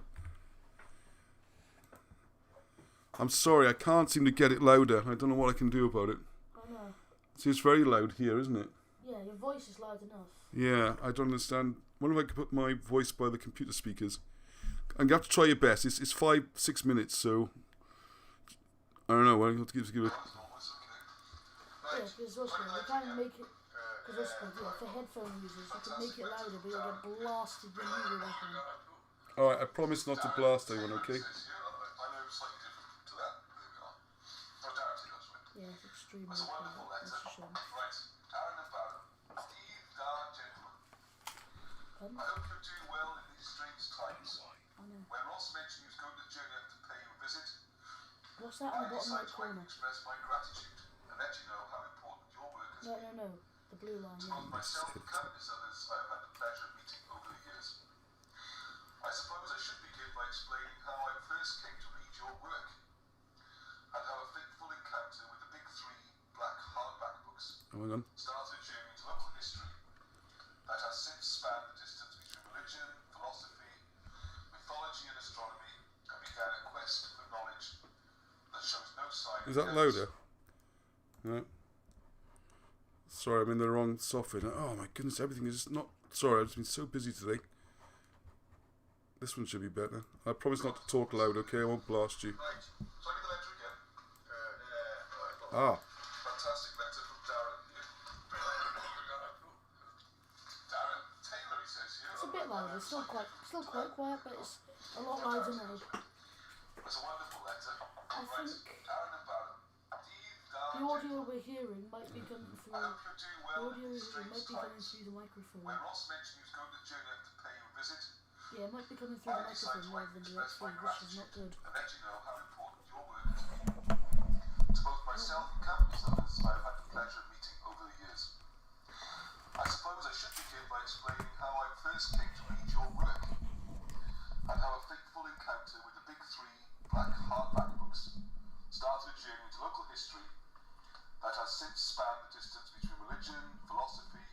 Speaker 1: I'm sorry, I can't seem to get it louder. I don't know what I can do about it.
Speaker 2: I know.
Speaker 1: See, it's very loud here, isn't it?
Speaker 2: Yeah, your voice is loud enough.
Speaker 1: Yeah, I don't understand. What if I could put my voice by the computer speakers? I'm going to have to try your best. It's 5-6 minutes, so... I don't know, I'll have to give it...
Speaker 2: Yeah, because also, you can make it... Because also, yeah, for headphone users, you can make it louder, but you'll get blasted when you do that.
Speaker 1: Alright, I promise not to blast anyone, okay?
Speaker 2: Yeah, it's extremely
Speaker 4: That's a
Speaker 2: quiet.
Speaker 4: wonderful
Speaker 2: That's
Speaker 4: letter.
Speaker 2: a shame.
Speaker 4: Right, Darren and Baron. Dear darling gentlemen, I hope you're doing well in these strange times.
Speaker 2: I know.
Speaker 4: When Ross mentioned he was going to Germany to pay you a visit,
Speaker 2: What's that in the
Speaker 4: I
Speaker 2: bottom right
Speaker 4: decided to
Speaker 2: corner?
Speaker 4: express my gratitude and let you know how important your work has been.
Speaker 2: No. The blue line,
Speaker 4: To
Speaker 2: yeah.
Speaker 4: both myself and countless others I have had the pleasure of meeting over the years. I suppose I should begin by explaining how I first came to read your work and how a fateful encounter with the big three black hardback books
Speaker 1: Oh, hang on.
Speaker 4: started a journey into local history that has since spanned the distance between religion, philosophy, mythology and astronomy, and began a quest for knowledge that shows no sign
Speaker 1: Is that louder? No. Sorry, I'm in the wrong software. Oh my goodness, everything is not... Sorry, I've just been so busy today. This one should be better. I promise not to talk loud, okay? I won't blast you.
Speaker 4: Right, so I get the letter again.
Speaker 1: Ah.
Speaker 4: Fantastic letter from Darren here. Darren Taylor, he says here.
Speaker 2: It's a bit louder. It's still quite quiet, but it's a lot louder now.
Speaker 4: It's a wonderful letter.
Speaker 2: I
Speaker 4: Right,
Speaker 2: think
Speaker 4: Darren and Baron.
Speaker 2: the audio we're hearing might be coming through.
Speaker 4: I hope you're doing well in these
Speaker 2: Might
Speaker 4: strange
Speaker 2: be coming
Speaker 4: times.
Speaker 2: through the microphone.
Speaker 4: When Ross mentioned he was going to Germany to pay you a visit,
Speaker 2: Yeah, it might be coming through the microphone rather than direct through, which is not good.
Speaker 4: and let you know how important your work has been. To both myself and countless others I have had the pleasure of meeting over the years. I suppose I should begin by explaining how I first came to read your work and how a fateful encounter with the big three black hardback books started a journey into local history that has since spanned the distance between religion, philosophy,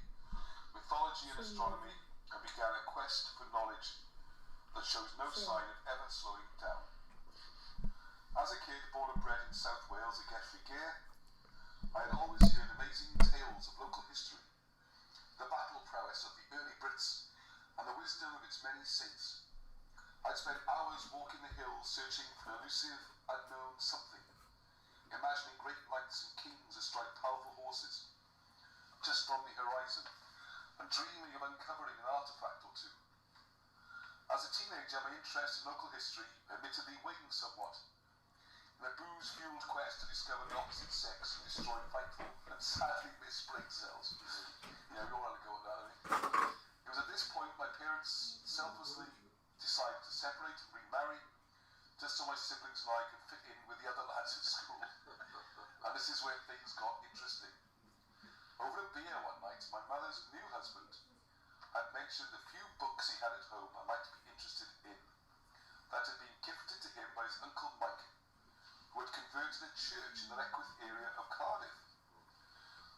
Speaker 4: mythology and astronomy, and began a quest for knowledge that shows no sign of ever slowing down. As a kid born and bred in South Wales at Geffrey Gear, I had always heard amazing tales of local history, the battle prowess of the early Brits, and the wisdom of its many saints. I'd spent hours walking the hills searching for an elusive, unknown something, imagining great knights and kings astride powerful horses just from the horizon, and dreaming of uncovering an artifact or two. As a teenager, my interest in local history admittedly waned somewhat. In a booze-fueled quest to discover the opposite sex and destroy vital and sadly missed brain cells. Yeah, we all had a go at that, I mean. It was at this point my parents selflessly decided to separate and remarry, just so my siblings and I could fit in with the other lads at school. And this is where things got interesting. Over a beer one night, my mother's new husband had mentioned a few books he had at home I might be interested in, that had been gifted to him by his uncle Mike, who had converted a church in the Leckwith area of Cardiff.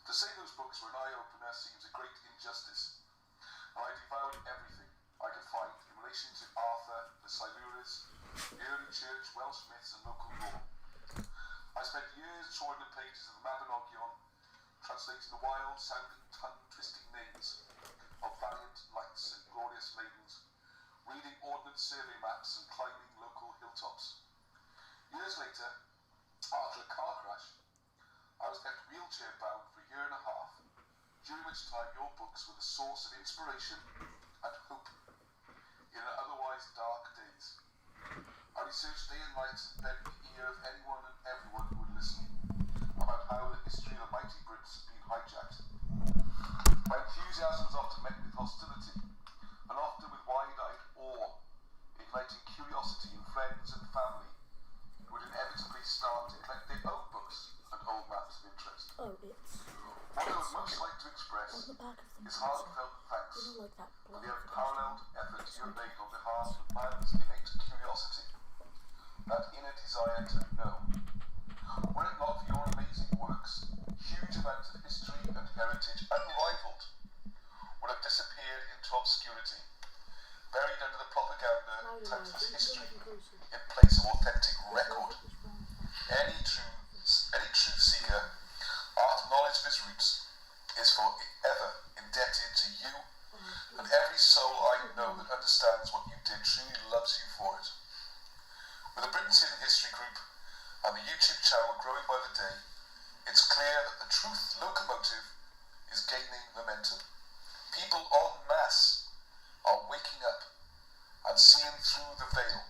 Speaker 4: To say those books were an eye-opener seems a great injustice, and I devoured everything I could find in relation to Arthur, the Silures, the early church, Welsh myths and local lore. I spent years trawling the pages of the Mabinogi, translating the wild, sounding, tongue-twisting names of valiant knights and glorious maidens, reading ordnance survey maps and climbing local hilltops. Years later, after a car crash, I was left wheelchair-bound for a year and a half, during which time your books were the source of inspiration and hope in otherwise dark days. I researched day and night and begged the ear of anyone and everyone who would listen about how the history of the mighty Brits had been hijacked. My enthusiasm was often met with hostility, and often with wide-eyed awe, igniting curiosity in friends and family who would inevitably start to collect their own books and old maps of interest.
Speaker 2: Oh, it's
Speaker 4: What I would most like to express
Speaker 2: on the back of the
Speaker 4: is
Speaker 2: mask.
Speaker 4: heartfelt thanks
Speaker 2: You know, like that
Speaker 4: for
Speaker 2: black
Speaker 4: the
Speaker 2: costume.
Speaker 4: unparalleled efforts you have made on behalf of man's innate curiosity, that inner desire to know. Were it not for your amazing works, huge amounts of history and heritage unrivaled would have disappeared into obscurity, buried under the propaganda types of history in place of authentic record. Any truth seeker, after knowledge of his roots, is forever indebted to you, and every soul I know that understands what you did truly loves you for it. With the Britain's Hidden History group and the YouTube channel growing by the day, it's clear that the truth locomotive is gaining momentum. People en masse are waking up and seeing through the veil,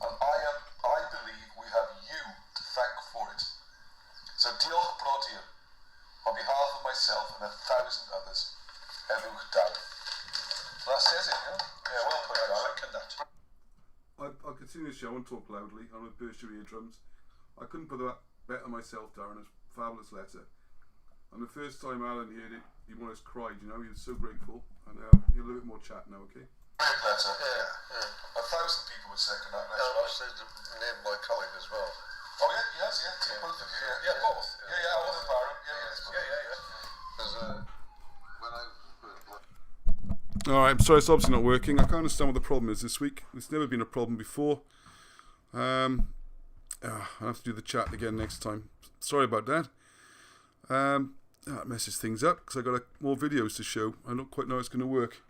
Speaker 4: and I believe we have you to thank for it. So diolch brodyr, on behalf of myself and 1,000 others, Edward Darren. That says it, yeah? Yeah, well put, I reckon that.
Speaker 1: I'll continue the show and talk loudly. I'm going to burst your eardrums. I couldn't put that better myself, Darren. It's a fabulous letter. And the first time Alan heard it, he almost cried, you know. He was so grateful. And you'll a little bit more chat now, okay?
Speaker 4: Great letter. Yeah. 1,000 people would second that letter.
Speaker 5: I also named my colleague as well.
Speaker 4: Oh yeah, yes, yeah. Both of you, yeah. Yeah, both. Yeah, all of Byron. Yeah.
Speaker 5: Because when I
Speaker 1: Alright, I'm sorry, it's obviously not working. I can't understand what the problem is this week. It's never been a problem before. I'll have to do the chat again next time. Sorry about that. That messes things up because I've got more videos to show. I don't quite know how it's going to work.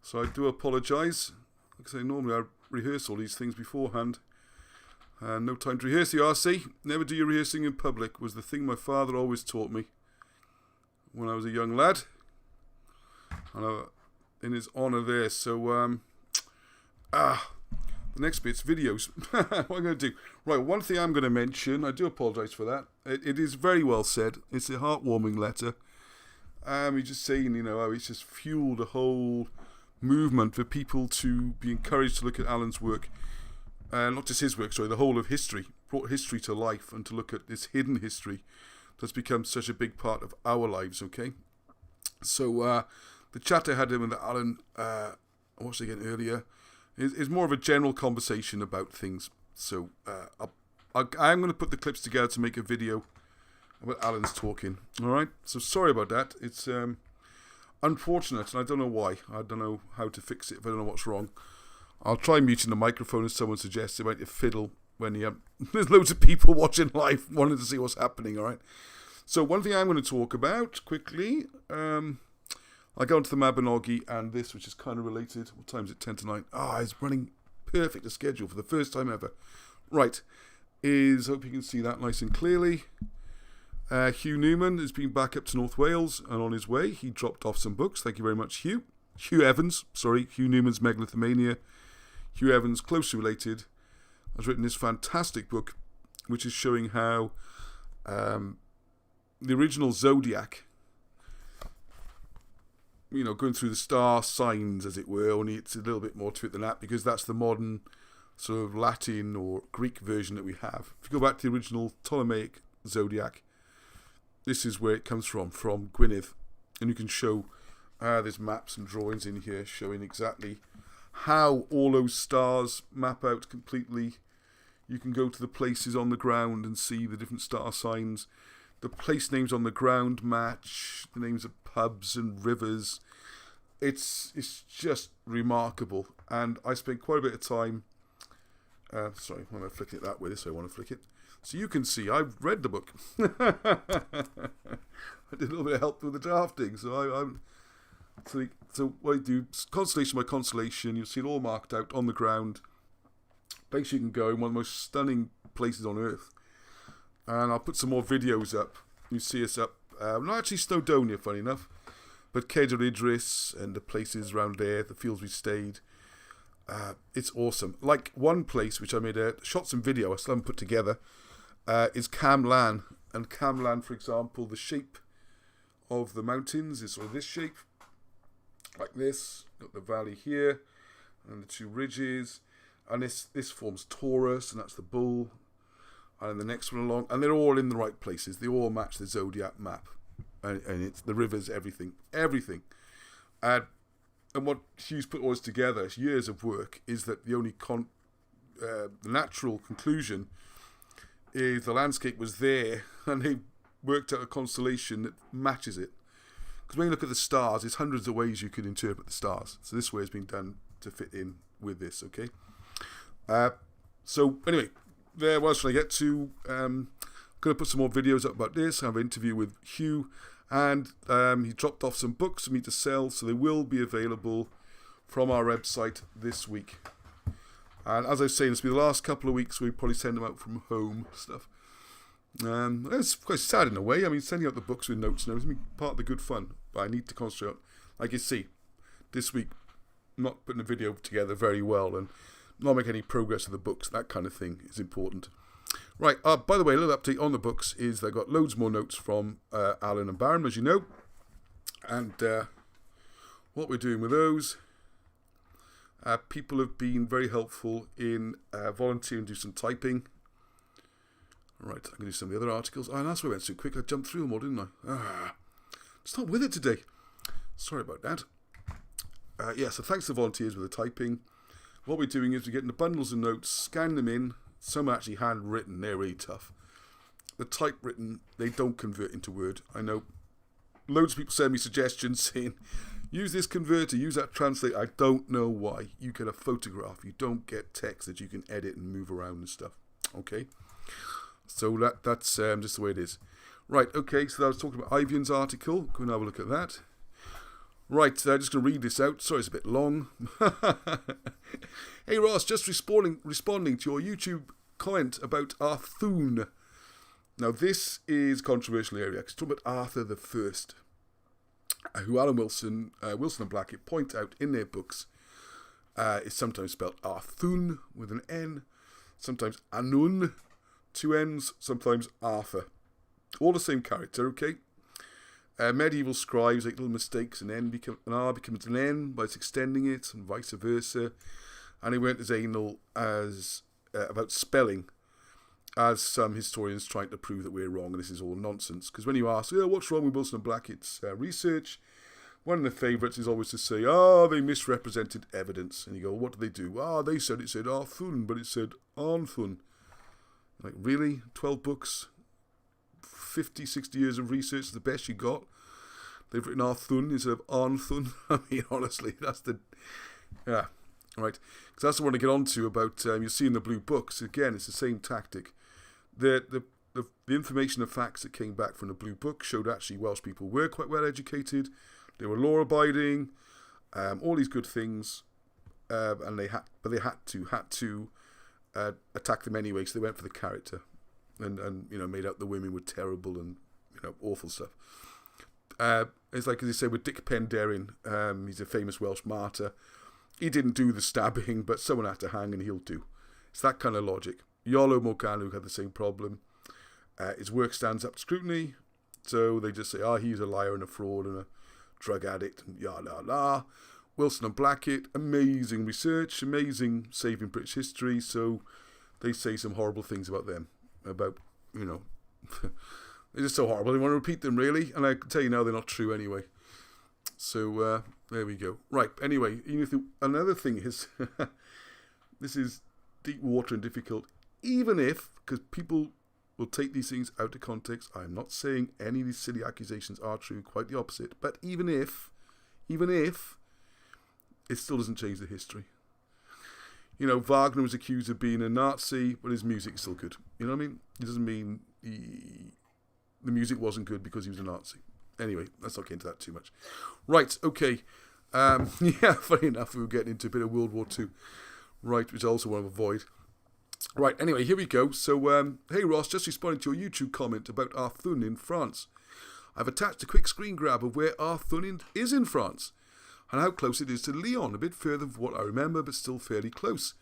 Speaker 1: So I do apologise. Like I say, normally I rehearse all these things beforehand. No time to rehearse the RC. Never do your rehearsing in public was the thing my father always taught me when I was a young lad. And in his honour there. So, the next bit's videos. What am I going to do? Right, one thing I'm going to mention, I do apologise for that. It is very well said. It's a heartwarming letter. He's just saying, you know, how it's just fueled a whole movement for people to be encouraged to look at Alan's work. Not just his work, sorry, the whole of history. Brought history to life and to look at this hidden history that's become such a big part of our lives, okay? So, the chat I had with Alan, I watched again earlier, is more of a general conversation about things. So I'm going to put the clips together to make a video about Alan's talking. All right. So sorry about that. It's unfortunate, and I don't know why. I don't know how to fix it if I don't know what's wrong. I'll try muting the microphone as someone suggested. It might fiddle when there's loads of people watching live wanting to see what's happening. All right. So one thing I'm going to talk about quickly. I go into the Mabinogi and this, which is kind of related. What time is it? 10 to 9. It's running perfect a schedule for the first time ever. Right. is, hope you can see that nice and clearly. Hugh Newman has been back up to North Wales and on his way. He dropped off some books. Thank you very much, Hugh. Hugh Newman's Megalithomania. Hugh Evans, closely related, has written this fantastic book, which is showing how the original zodiac, going through the star signs, as it were, only it's a little bit more to it than that, because that's the modern sort of Latin or Greek version that we have. If you go back to the original Ptolemaic zodiac, this is where it comes from Gwynedd. And you can show, there's maps and drawings in here showing exactly how all those stars map out completely. You can go to the places on the ground and see the different star signs. The place names on the ground match the names of pubs and rivers. It's just remarkable. And I spent quite a bit of time... sorry, I'm flicking it that way, so I want to flick it. So you can see, I've read the book. I did a little bit of help with the drafting. So So what I do, constellation by constellation, you'll see it all marked out on the ground. Place you can go, in one of the most stunning places on Earth. And I'll put some more videos up. You see us up, not actually Snowdonia, funny enough, but Cedar Idris and the places around there, the fields we stayed. It's awesome. Like one place which I made shots and video, I still haven't put together, is Cam Lan. And Cam Lan, for example, the shape of the mountains is sort of this shape, like this. Got the valley here, and the two ridges, and this forms Taurus, and that's the bull. And then the next one along, and they're all in the right places. They all match the zodiac map, and it's the rivers, everything. And what Hugh's put all this together, years of work, is that the only the natural conclusion is the landscape was there, and they worked out a constellation that matches it. Because when you look at the stars, there's hundreds of ways you could interpret the stars. So this way has been done to fit in with this, okay? So anyway, what else should I get to? I'm going to put some more videos up about this. I have an interview with Hugh, and he dropped off some books for me to sell, so they will be available from our website this week. And as I was saying, it's been the last couple of weeks we probably send them out from home stuff. It's quite sad in a way. I mean, sending out the books with notes and everything is part of the good fun, but I need to concentrate on, like you see, this week, not putting a video together very well and not make any progress with the books. That kind of thing is important. Right, by the way, a little update on the books is they've got loads more notes from Alan and Baron, as you know. And what we're doing with those, people have been very helpful in volunteering to do some typing. Right, I'm going to do some of the other articles. Oh, and that's why I went so quick. I jumped through them all, didn't I? Just not with it today. Sorry about that. So thanks to volunteers with the typing. What we're doing is we're getting the bundles of notes, scan them in. Some are actually handwritten. They're really tough. The typewritten, they don't convert into Word. I know loads of people send me suggestions saying, use this converter, use that translate. I don't know why. You get a photograph. You don't get text that you can edit and move around and stuff. Okay? So that's just the way it is. Right, okay, so I was talking about Ivian's article. Go and have a look at that. Right, I'm just going to read this out. Sorry, it's a bit long. Hey Ross, just responding to your YouTube comment about Arthun. Now this is a controversial area because talking about Arthur the First, who Alan Wilson and Blackett point out in their books is sometimes spelled Arthun with an N, sometimes Anun, two N's, sometimes Arthur. All the same character, okay? Medieval scribes make little mistakes, an R becomes an N by extending it, and vice versa. And he weren't as anal as about spelling as some historians trying to prove that we're wrong, and this is all nonsense. Because when you ask, what's wrong with Wilson and Blackett's research, one of the favourites is always to say, they misrepresented evidence. And you go, what did they do? They said it said Arthun, but it said Arnthun. Like, really? 12 books? 50, 60 years of research is the best you got? They've written Arthun instead of Arnthun? I mean, honestly, that's the... Yeah, right. Because that's what I want to get on to about, you see in the blue books, again, it's the same tactic. The information and facts that came back from the blue book showed actually Welsh people were quite well educated, they were law-abiding, all these good things, and they had to attacked them anyway, so they went for the character, and you know, made out the women were terrible and, you know, awful stuff. It's like, as you say, with Dick Penderyn, he's a famous Welsh martyr. He didn't do the stabbing, but someone had to hang and he'll do. It's that kind of logic. Iolo Morgannwg had the same problem. His work stands up to scrutiny, so they just say, he's a liar and a fraud and a drug addict and la. Wilson and Blackett, amazing research, amazing saving British history, so they say some horrible things about them, about, you know, they're just so horrible, they want to repeat them, really, and I can tell you now they're not true anyway. So, there we go. Right, anyway, another thing is, this is deep water and difficult, even if, because people will take these things out of context, I'm not saying any of these silly accusations are true, quite the opposite, but even if, it still doesn't change the history. You know, Wagner was accused of being a Nazi, but his music is still good. You know what I mean? It doesn't mean the music wasn't good because he was a Nazi. Anyway, let's not get into that too much. Right, okay. Yeah, funny enough, we were getting into a bit of World War II. Right, which I also want to avoid. Right, anyway, here we go. So, hey Ross, just responding to your YouTube comment about Arthun in France. I've attached a quick screen grab of where Arthun is in France, and how close it is to Lyon, a bit further from what I remember, but still fairly close.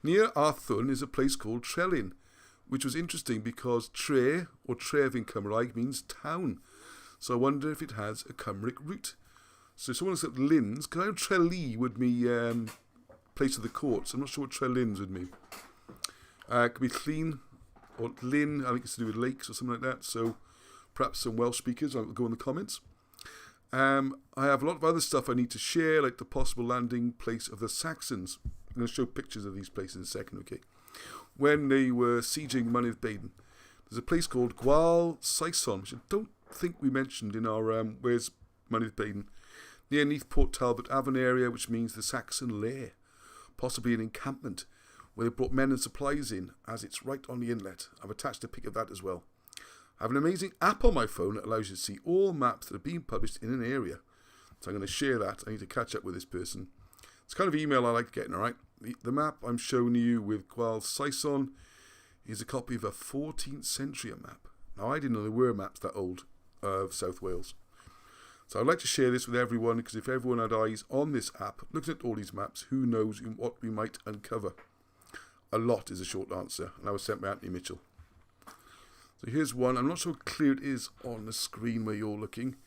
Speaker 1: Near Arthun is a place called Trellin, which was interesting because Tre, or Tref in Cymraeg, means town. So I wonder if it has a Cymric root. So someone looks at Linz, because I know Trelli would be place of the courts. I'm not sure what Trellins would mean. It could be Llyn, or Lynn, I think it's to do with lakes or something like that. So perhaps some Welsh speakers will go in the comments. I have a lot of other stuff I need to share, like the possible landing place of the Saxons. I'm going to show pictures of these places in a second, okay? When they were sieging Mynydd Baden, there's a place called Gwal Saeson, which I don't think we mentioned in our Where's Mynydd Baden, near Neath Port Talbot Avon area, which means the Saxon lair, possibly an encampment, where they brought men and supplies in, as it's right on the inlet. I've attached a pic of that as well. I have an amazing app on my phone that allows you to see all maps that are being published in an area. So I'm going to share that. I need to catch up with this person. It's kind of email I like getting, alright? The map I'm showing you with Gwal Saeson is a copy of a 14th century map. Now, I didn't know there were maps that old of South Wales. So I'd like to share this with everyone, because if everyone had eyes on this app, looking at all these maps, who knows what we might uncover. A lot is a short answer, and I was sent by Anthony Mitchell. So here's one. I'm not sure how clear it is on the screen where you're looking.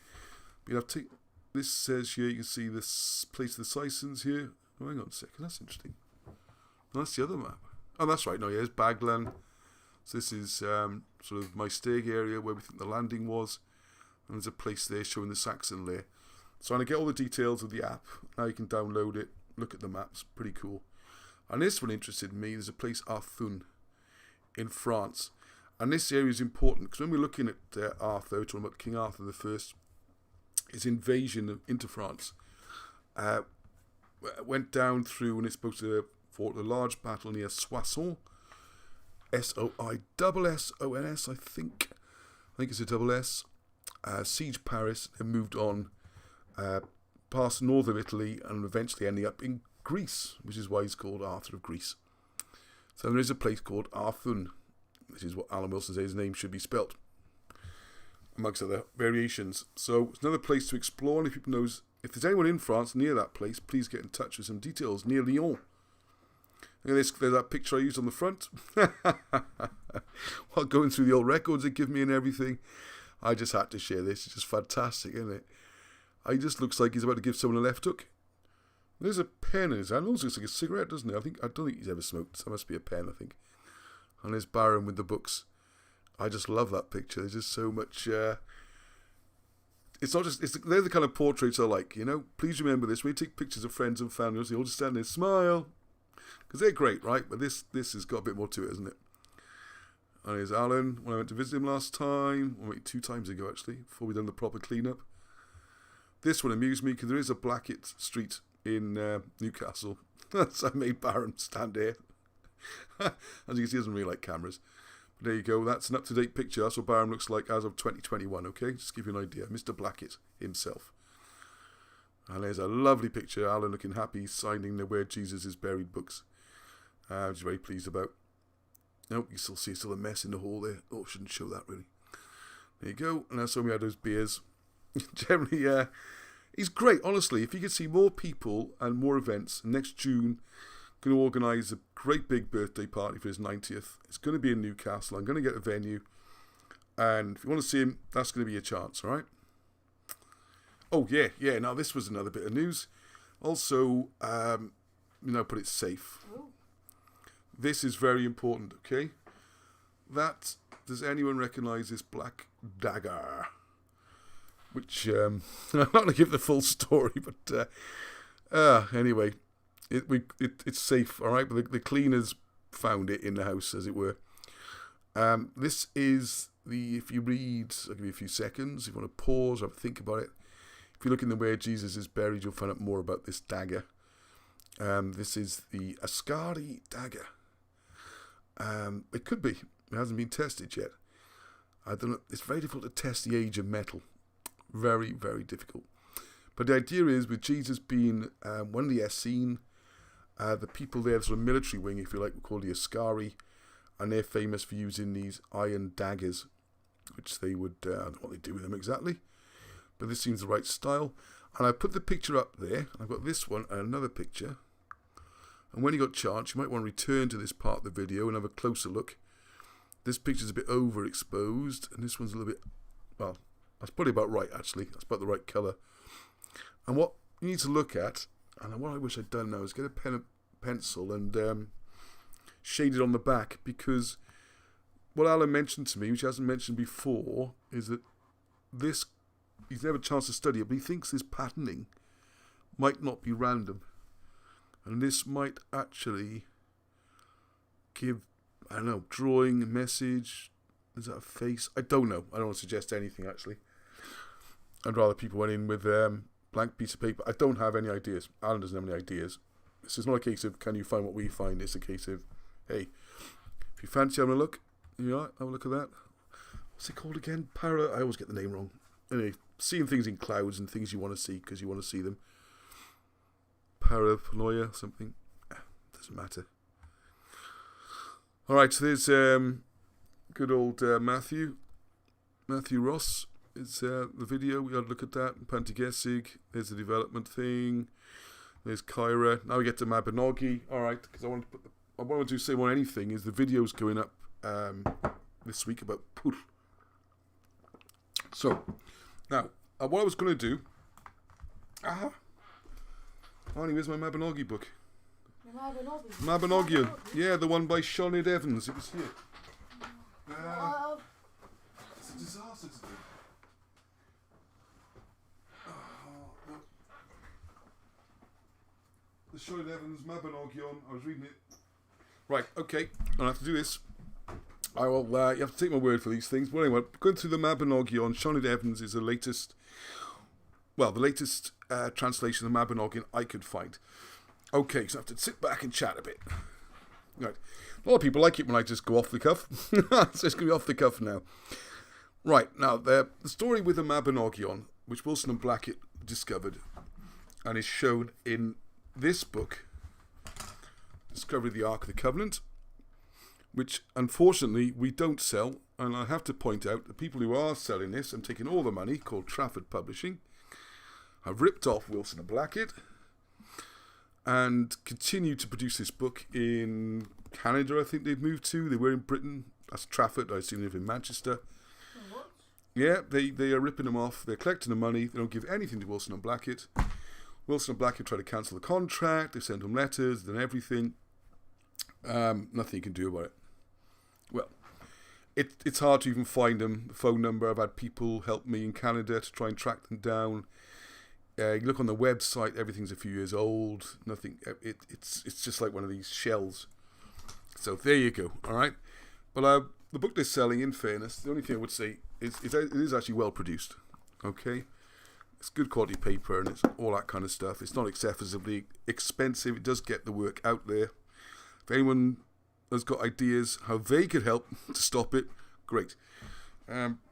Speaker 1: But I'll take, this says here, you can see this place of the Saesons here. Oh, hang on a second, that's interesting. Oh, that's the other map. Oh, that's right. No, yeah, there's Baglan. So this is sort of my Steg area where we think the landing was. And there's a place there showing the Saxon lair. So I'm going to get all the details of the app. Now you can download it, look at the maps. Pretty cool. And this one interested me. There's a place, Arthun, in France. And this area is important because when we're looking at Arthur, we're talking about King Arthur I, his invasion into France went down through, and it's supposed to fought a large battle near Soissons, Soissons, I think it's a double S, siege Paris, and moved on past north of Italy and eventually ending up in Greece, which is why he's called Arthur of Greece. So there is a place called Arthun. This is what Alan Wilson says his name should be spelt, amongst other variations. So it's another place to explore, and if people knows, if there's anyone in France near that place, please get in touch with some details. Near Lyon. Look at this, there's that picture I used on the front. While going through the old records they give me and everything, I just had to share this. It's just fantastic, isn't it? He just looks like he's about to give someone a left hook. There's a pen in his hand. It also looks like a cigarette, doesn't it? I don't think he's ever smoked, so it must be a pen, I think. And there's Baron with the books. I just love that picture. There's just so much. It's not just. They're the kind of portraits I like. You know. Please remember this when you take pictures of friends and family. You all just stand there, smile, because they're great, right? But this has got a bit more to it, hasn't it? And here's Alan when I went to visit him last time. Or maybe 2 times ago actually, before we done the proper clean-up. This one amused me because there is a Blackett Street in Newcastle. So I made Baron stand there. As you can see, he doesn't really like cameras. But there you go, that's an up-to-date picture. That's what Baron looks like as of 2021, okay? Just to give you an idea. Mr. Blackett himself. And there's a lovely picture, Alan looking happy, signing the Where Jesus is Buried books. I was very pleased about. No, you still see still a mess in the hall there. Oh, shouldn't show that really. There you go. And that's when we had those beers. Generally, he's great. Honestly, if you could see more people and more events, next June, going to organise a great big birthday party for his 90th. It's going to be in Newcastle. I'm going to get a venue. And if you want to see him, that's going to be your chance, all right? Oh, yeah. Now, this was another bit of news. Also, put it safe. This is very important, okay? Does anyone recognise this black dagger? Which, I'm not going to give the full story, but anyway, it's safe, all right? But the cleaners found it in the house, as it were. This is if you read, I'll give you a few seconds, if you want to pause or think about it. If you look in the Where Jesus is Buried, you'll find out more about this dagger. This is the Ascardi Dagger. It could be. It hasn't been tested yet. I don't know. It's very difficult to test the age of metal. Very, very difficult. But the idea is, with Jesus being one of the Essene, the people there, sort of military wing, if you like, we call the Ascari, and they're famous for using these iron daggers, which they would, I don't know what they do with them exactly, but this seems the right style. And I put the picture up there. I've got this one and another picture. And when you got chance, you might want to return to this part of the video and have a closer look. This picture's a bit overexposed, and this one's a little bit, well, that's probably about right, actually. That's about the right colour. And what you need to look at, and what I wish I'd done now, is get a pen and pencil and shade it on the back, because what Alan mentioned to me, which he hasn't mentioned before, is that this, he's never had a chance to study it, but he thinks this patterning might not be random. And this might actually give, I don't know, drawing, a message. Is that a face? I don't know. I don't want to suggest anything, actually. I'd rather people went in with blank piece of paper. I don't have any ideas. Alan doesn't have any ideas. This is not a case of, can you find what we find? It's a case of, hey, if you fancy having a look, you know, have a look at that. What's it called again? I always get the name wrong. Anyway, seeing things in clouds and things you want to see because you want to see them. Paranoia, something. Doesn't matter. Alright, so there's good old Matthew Ross. It's the video. We got to look at that. Pantigesig. There's the development thing. There's Kyra. Now we get to Mabinogi. Alright, because I want to say more than anything is the video's going up this week about Pur. So, now, what I was going to do... Arnie, where's my Mabinogi book? Mabinogion. Yeah, the one by Sinead Evans. It was here. It's a disaster today. The Sinead Evans Mabinogion. I was reading it. Right, okay. I'll have to do this. I will. You have to take my word for these things. But anyway, going through the Mabinogion, Sinead Evans is the latest translation of the Mabinogion I could find. Okay, so I have to sit back and chat a bit. Right. A lot of people like it when I just go off the cuff. So it's going to be off the cuff now. Right, now, the story with the Mabinogion, which Wilson and Blackett discovered, and is shown in this book, Discovery of the Ark of the Covenant, which, unfortunately, we don't sell. And I have to point out, the people who are selling this and taking all the money, called Trafford Publishing, have ripped off Wilson and Blackett and continue to produce this book in Canada. I think they've moved to. They were in Britain. That's Trafford. I assume they live in Manchester.
Speaker 2: What?
Speaker 1: Yeah, they are ripping them off. They're collecting the money. They don't give anything to Wilson and Blackett. Wilson and Blackett try to cancel the contract. They send them letters and everything. Nothing you can do about it. Well, it's hard to even find them. The phone number. I've had people help me in Canada to try and track them down. You look on the website, everything's a few years old. Nothing. It's just like one of these shells. So there you go. All right. But the book they're selling, in fairness, the only thing I would say is it is actually well produced. Okay. It's good quality paper and it's all that kind of stuff. It's not excessively expensive. It does get the work out there. If anyone has got ideas how they could help to stop it, great.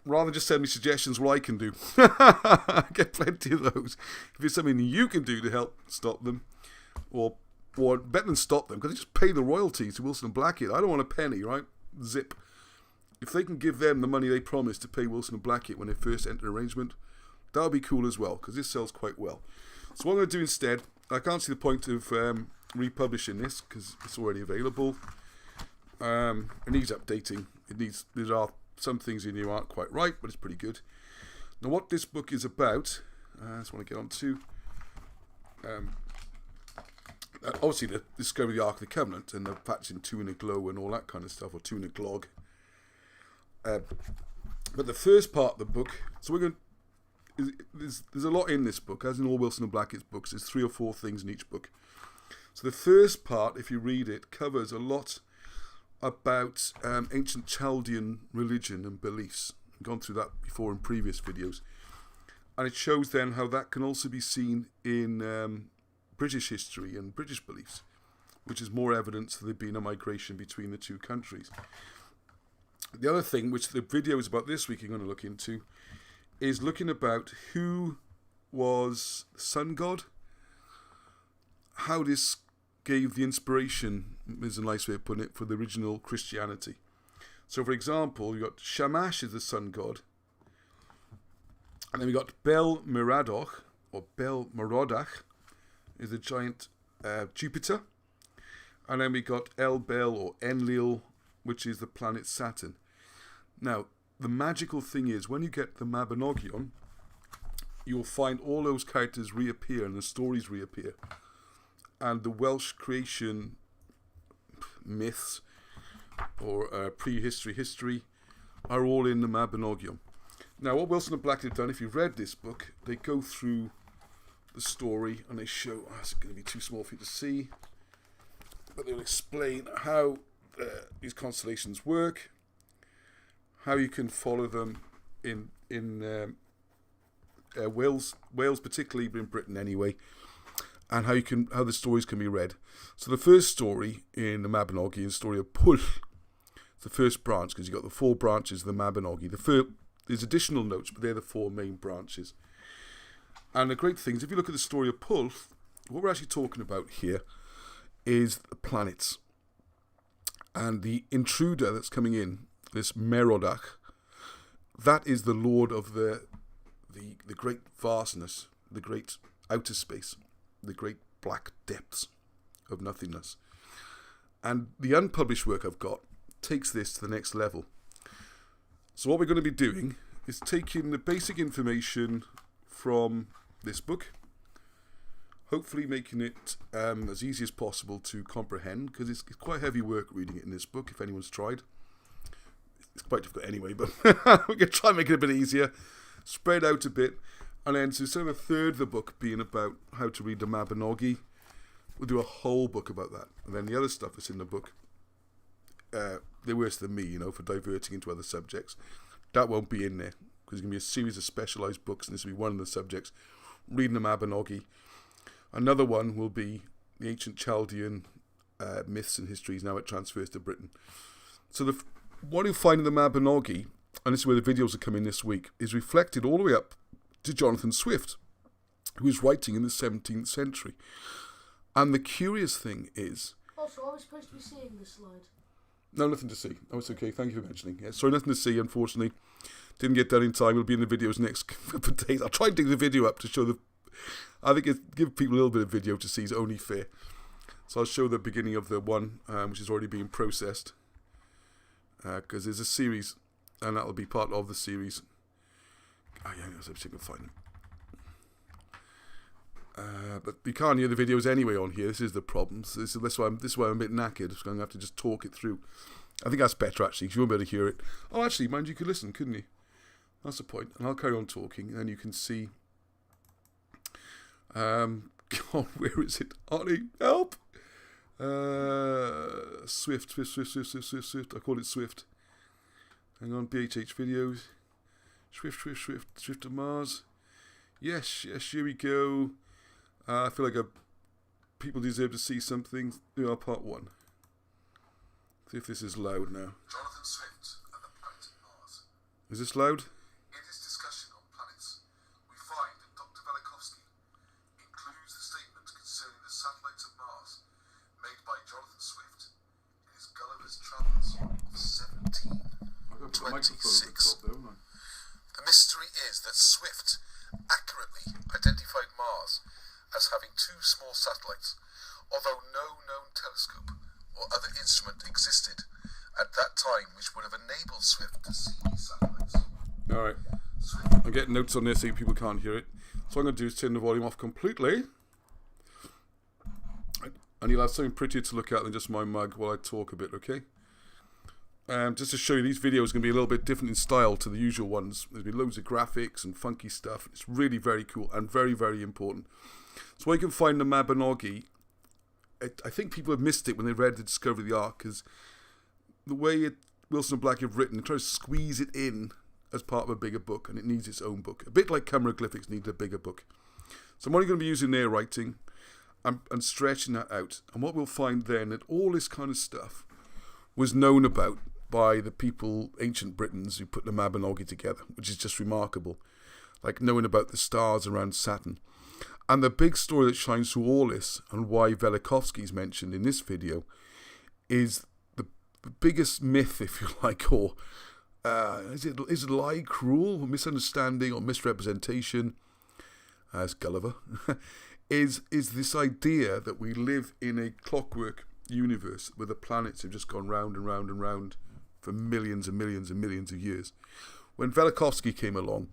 Speaker 1: Rather just send me suggestions what I can do. I get plenty of those. If it's something you can do to help stop them, or or better than stop them, because they just pay the royalties to Wilson and Blackett. I don't want a penny, right? Zip. If they can give them the money they promised to pay Wilson and Blackett when they first entered arrangement, that would be cool as well, because this sells quite well. So what I'm going to do instead, I can't see the point of republishing this, because it's already available. It needs updating. There are some things in here aren't quite right, but it's pretty good. Now what this book is about, I just want to get on to, obviously the discovery of the Ark of the Covenant and the patch in Two in a Glow and all that kind of stuff, or Two in a Glog. But the first part of the book, so we're going to, there's a lot in this book, as in all Wilson and Blackett's books. There's 3 or 4 things in each book. So the first part, if you read it, covers a lot about ancient Chaldean religion and beliefs. I've gone through that before in previous videos. And it shows then how that can also be seen in British history and British beliefs, which is more evidence that there'd been a migration between the two countries. The other thing, which the video is about this week I'm going to look into, is looking about who was the sun god, how this gave the inspiration, is a nice way of putting it, for the original Christianity. So for example, you got Shamash as the sun god, and then we got Bel Merodach, or Bel Merodach, is the giant Jupiter, and then we got El Bel, or Enlil, which is the planet Saturn. Now, the magical thing is, when you get the Mabinogi on, you'll find all those characters reappear and the stories reappear. And the Welsh creation myths, or prehistory history, are all in the Mabinogi. Now, what Wilson and Blackett have done, if you've read this book, they go through the story and they show, it's going to be too small for you to see, but they'll explain how these constellations work, how you can follow them in Wales particularly, but in Britain anyway, and how the stories can be read. So the first story in the Mabinogi is the story of Pwyll. It's the first branch, because you've got the 4 branches of the Mabinogi. There's additional notes, but they're the 4 main branches. And the great thing is, if you look at the story of Pwyll, what we're actually talking about here is the planets. And the intruder that's coming in, this Merodach, that is the lord of the great vastness, the great outer space, the great black depths of nothingness. And the unpublished work I've got takes this to the next level. So what we're going to be doing is taking the basic information from this book, hopefully making it as easy as possible to comprehend, because it's quite heavy work reading it in this book, if anyone's tried. It's quite difficult anyway, but we're going to try and make it a bit easier, spread out a bit, and then so instead of a third of the book being about how to read the Mabinogi, we'll do a whole book about that. And then the other stuff that's in the book, they're worse than me, for diverting into other subjects. That won't be in there, because there's going to be a series of specialised books, and this will be one of the subjects, reading the Mabinogi. Another one will be the ancient Chaldean myths and histories, now it transfers to Britain. So what you find in the Mabinogi, and this is where the videos are coming this week, is reflected all the way up to Jonathan Swift, who was writing in the 17th century. And the curious thing is...
Speaker 2: Also, are we supposed to be seeing this slide?
Speaker 1: No, nothing to see. Oh, it's okay. Thank you for mentioning. Yeah, sorry, nothing to see, unfortunately. Didn't get done in time. It'll be in the videos next couple of days. I'll try and dig the video up to show I think give people a little bit of video to see is only fair. So I'll show the beginning of the one, which is already being processed. Because there's a series, and that'll be part of the series. Oh yeah, I'll see if I can find them. But you can't hear the videos anyway on here. This is the problem. So this is why I'm a bit knackered. So I'm going to have to just talk it through. I think that's better, actually, because you won't be able to hear it. Oh, actually, mind you could listen, couldn't you? That's the point. And I'll carry on talking, and then you can see... God, where is it? Ollie, help! Swift. I call it Swift. Hang on, BHH videos. Swift to Mars. Yes, here we go. I feel like people deserve to see something. Part 1. See if this is loud now.
Speaker 4: Jonathan Swift and the planet Mars.
Speaker 1: Is this loud?
Speaker 4: In his discussion on planets, we find that Dr. Velikovsky includes a statement concerning the satellites of Mars
Speaker 5: 26. The mystery is that Swift accurately identified Mars as having 2 small satellites, although no known telescope or other instrument existed at that time which would have enabled Swift to see these satellites.
Speaker 1: Alright. I'm getting notes on this so people can't hear it. So what I'm going to do is turn the volume off completely. And you'll have something prettier to look at than just my mug while I talk a bit, okay? Just to show you, these videos are going to be a little bit different in style to the usual ones. There's been loads of graphics and funky stuff. It's really very cool and very, very important. So where you can find the Mabinogi, I think people have missed it when they read The Discovery of the Ark, because the way Wilson and Black have written, they try to squeeze it in as part of a bigger book, and it needs its own book. A bit like Cameroglyphics needed a bigger book. So I'm only going to be using their writing and stretching that out. And what we'll find then, that all this kind of stuff was known about by the people, ancient Britons, who put the Mabinogi together, which is just remarkable. Like knowing about the stars around Saturn. And the big story that shines through all this, and why Velikovsky is mentioned in this video, is the biggest myth, if you like, or is it lie, cruel, or misunderstanding, or misrepresentation, as Gulliver, is this idea that we live in a clockwork universe where the planets have just gone round and round and round for millions and millions and millions of years. When Velikovsky came along,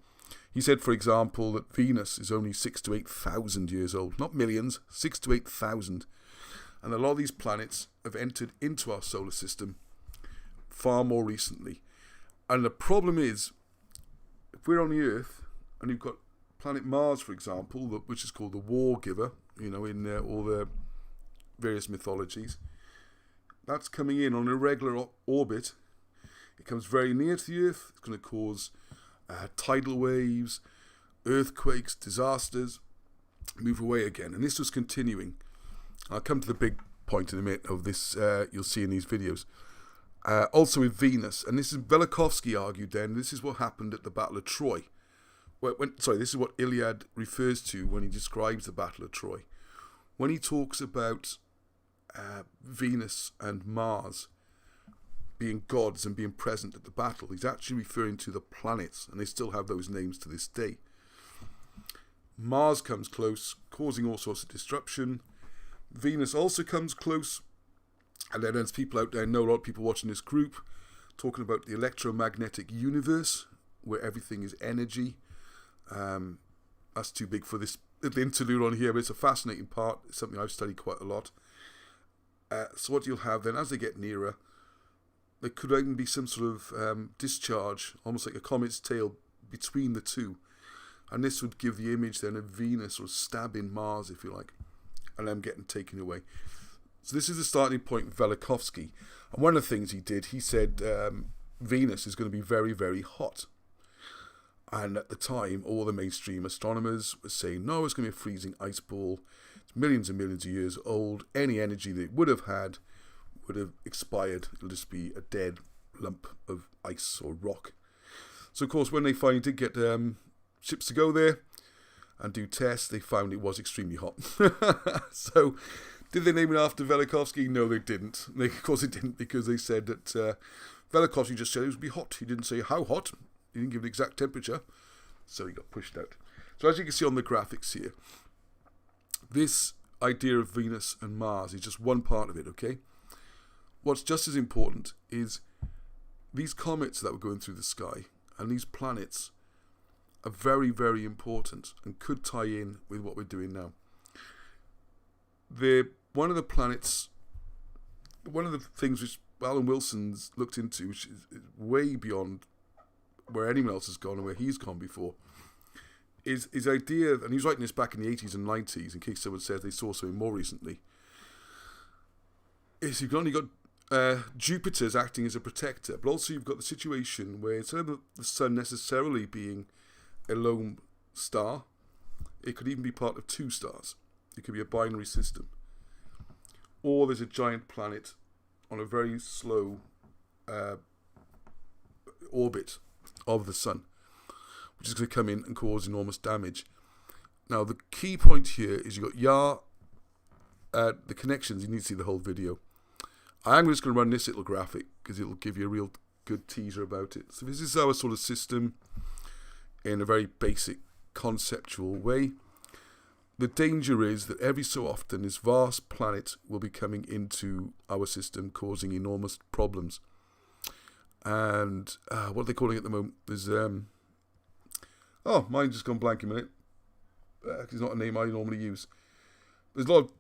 Speaker 1: he said, for example, that Venus is only 6,000 to 8,000 years old. Not millions, 6,000 to 8,000. And a lot of these planets have entered into our solar system far more recently. And the problem is, if we're on the Earth, and you've got planet Mars, for example, which is called the War Giver, you know, in all the various mythologies, that's coming in on an irregular orbit. It comes very near to the Earth. It's going to cause tidal waves, earthquakes, disasters, move away again. And this was continuing. I'll come to the big point in a minute of this you'll see in these videos. Also with Venus, and this is Velikovsky argued then, this is what happened at the Battle of Troy. This is what Iliad refers to when he describes the Battle of Troy. When he talks about Venus and Mars being gods and being present at the battle, he's actually referring to the planets, and they still have those names to this day. Mars comes close, causing all sorts of disruption. Venus also comes close, and then there's people out there, I know a lot of people watching this group, talking about the electromagnetic universe, where everything is energy. That's too big for this little interlude on here, but it's a fascinating part. It's something I've studied quite a lot. So what you'll have then, as they get nearer, there could even be some sort of discharge, almost like a comet's tail, between the two. And this would give the image then of Venus, or stabbing Mars, if you like, and them getting taken away. So this is the starting point with Velikovsky. And one of the things he did, he said Venus is going to be very, very hot. And at the time, all the mainstream astronomers were saying, no, it's going to be a freezing ice ball. It's millions and millions of years old. Any energy that it would have had would have expired. It'll just be a dead lump of ice or rock. So, of course, when they finally did get ships to go there and do tests, they found it was extremely hot. So, did they name it after Velikovsky? No, they didn't. Of course, they didn't, because they said that Velikovsky just said it would be hot. He didn't say how hot. He didn't give the exact temperature. So, he got pushed out. So, as you can see on the graphics here, this idea of Venus and Mars is just one part of it, okay? What's just as important is these comets that were going through the sky and these planets are very, very important and could tie in with what we're doing now. One of the planets, one of the things which Alan Wilson's looked into, which is way beyond where anyone else has gone and where he's gone before, is his idea, and he was writing this back in the 80s and 90s, in case someone says they saw something more recently, is you've not only got Jupiter's acting as a protector, but also you've got the situation where instead of the sun necessarily being a lone star, it could even be part of two stars. It could be a binary system. Or there's a giant planet on a very slow orbit of the sun, which is going to come in and cause enormous damage. Now, the key point here is you've got the connections. You need to see the whole video. I am just going to run this little graphic because it'll give you a real good teaser about it. So this is our solar system in a very basic conceptual way. The danger is that every so often this vast planet will be coming into our system, causing enormous problems. And what are they calling it at the moment? There's mine's just gone blank a minute. It's not a name I normally use. There's a lot of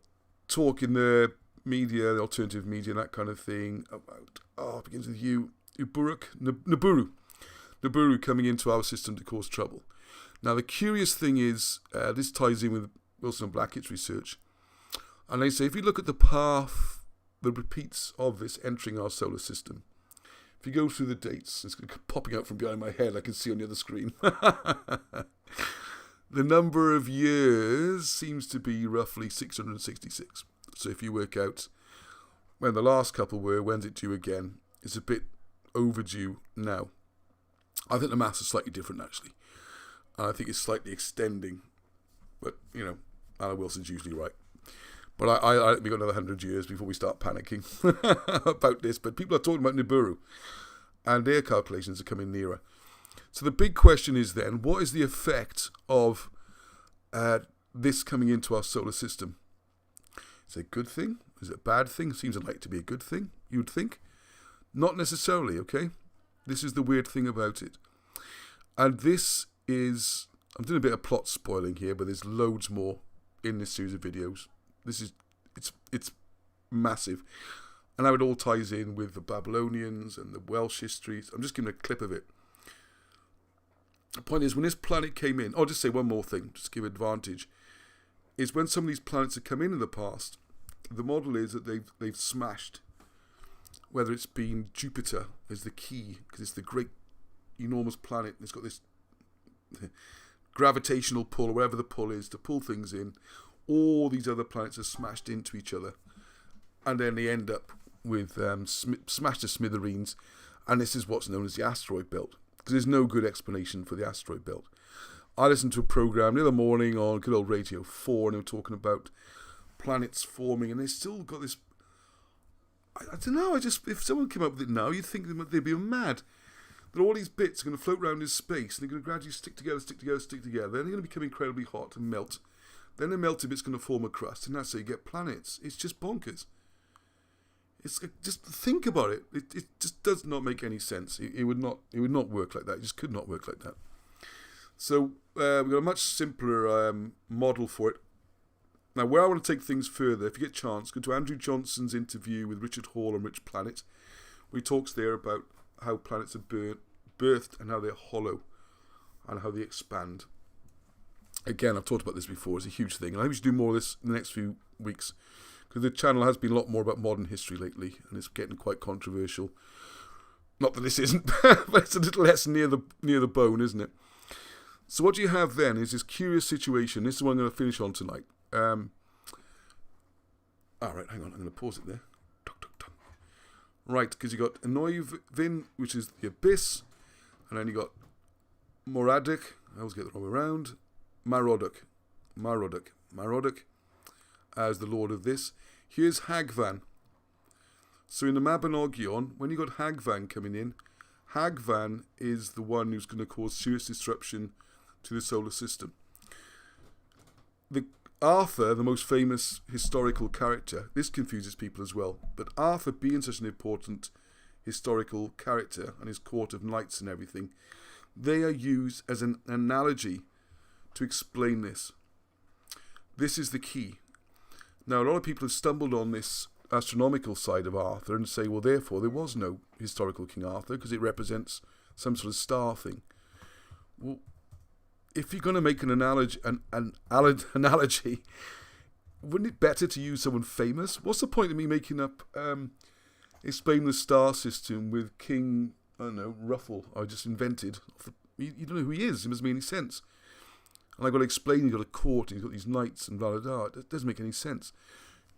Speaker 1: talk in the media, the alternative media, and that kind of thing about it begins with Nibiru coming into our system to cause trouble. Now the curious thing is, this ties in with Wilson and Blackett's research, and they say if you look at the path, the repeats of this entering our solar system, if you go through the dates, it's popping out from behind my head, I can see on the other screen. The number of years seems to be roughly 666. So if you work out when the last couple were, when's it due again, it's a bit overdue now. I think the maths is slightly different, actually. I think it's slightly extending. But, Alan Wilson's usually right. But I think we've got another 100 years before we start panicking about this. But people are talking about Nibiru, and their calculations are coming nearer. So the big question is then, what is the effect of this coming into our solar system? Is it a good thing? Is it a bad thing? It seems like to be a good thing, you would think. Not necessarily, okay? This is the weird thing about it. And this is, I'm doing a bit of plot spoiling here, but there's loads more in this series of videos. It's massive. And how it all ties in with the Babylonians and the Welsh histories. I'm just giving a clip of it. The point is, when this planet came in, I'll just say one more thing, just to give advantage, is when some of these planets have come in the past, the model is that they've smashed, whether it's been Jupiter as the key, because it's the great, enormous planet, and it's got this gravitational pull, or whatever the pull is, to pull things in. All these other planets are smashed into each other, and then they end up with smashed to smithereens, and this is what's known as the Asteroid Belt. Because there's no good explanation for the Asteroid Belt. I listened to a program the other morning on good old Radio 4, and they were talking about planets forming, and they still got this. I don't know. If someone came up with it now, you'd think they'd be mad. That all these bits are going to float around in space, and they're going to gradually stick together. Then they're going to become incredibly hot and melt. Then the melted bit's going to form a crust, and that's how you get planets. It's just bonkers. It's just think about it. It just does not make any sense. It would not work like that. It just could not work like that. So we've got a much simpler model for it. Now, where I want to take things further, if you get a chance, go to Andrew Johnson's interview with Richard Hall on Rich Planet, where he talks there about how planets are birthed and how they're hollow and how they expand. Again, I've talked about this before. It's a huge thing. And I hope we should do more of this in the next few weeks, because the channel has been a lot more about modern history lately, and it's getting quite controversial. Not that this isn't, but it's a little less near the bone, isn't it? So what you have then is this curious situation. This is what I'm going to finish on tonight. All right, hang on. I'm going to pause it there. Right, because you got Enoivin, which is the abyss, and then you got Moradek. I always get the wrong way around. Marodok as the lord of this. Here's Hagvan. So in the Mabinogi, when you got Hagvan coming in, Hagvan is the one who's going to cause serious disruption to the solar system. Arthur, the most famous historical character, this confuses people as well, but Arthur being such an important historical character and his court of knights and everything, they are used as an analogy to explain this. This is the key. Now, a lot of people have stumbled on this astronomical side of Arthur and say, well, therefore, there was no historical King Arthur because it represents some sort of star thing. Well, if you're going to make an analogy, wouldn't it better to use someone famous? What's the point of me making up, explain the star system with King, I don't know, Ruffle, I just invented? You don't know who he is. It doesn't make any sense. And I've got to explain, he's got a court, and he's got these knights, and blah, blah, blah. It doesn't make any sense.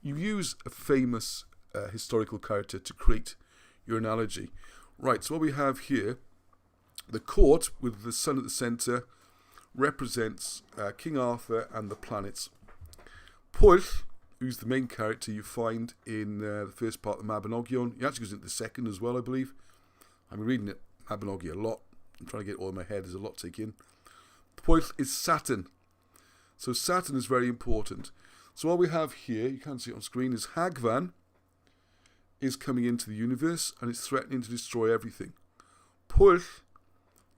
Speaker 1: You use a famous historical character to create your analogy. Right, so what we have here, the court with the sun at the centre represents King Arthur and the planets. Pwyll, who's the main character you find in the first part of the Mabinogion, he actually goes into the second as well, I believe. I've been reading it, Mabinogi, a lot. I'm trying to get it all in my head. There's a lot to take in. The point is Saturn. So Saturn is very important. So what we have here, you can't see it on screen, is Hagvan is coming into the universe and it's threatening to destroy everything. Pulch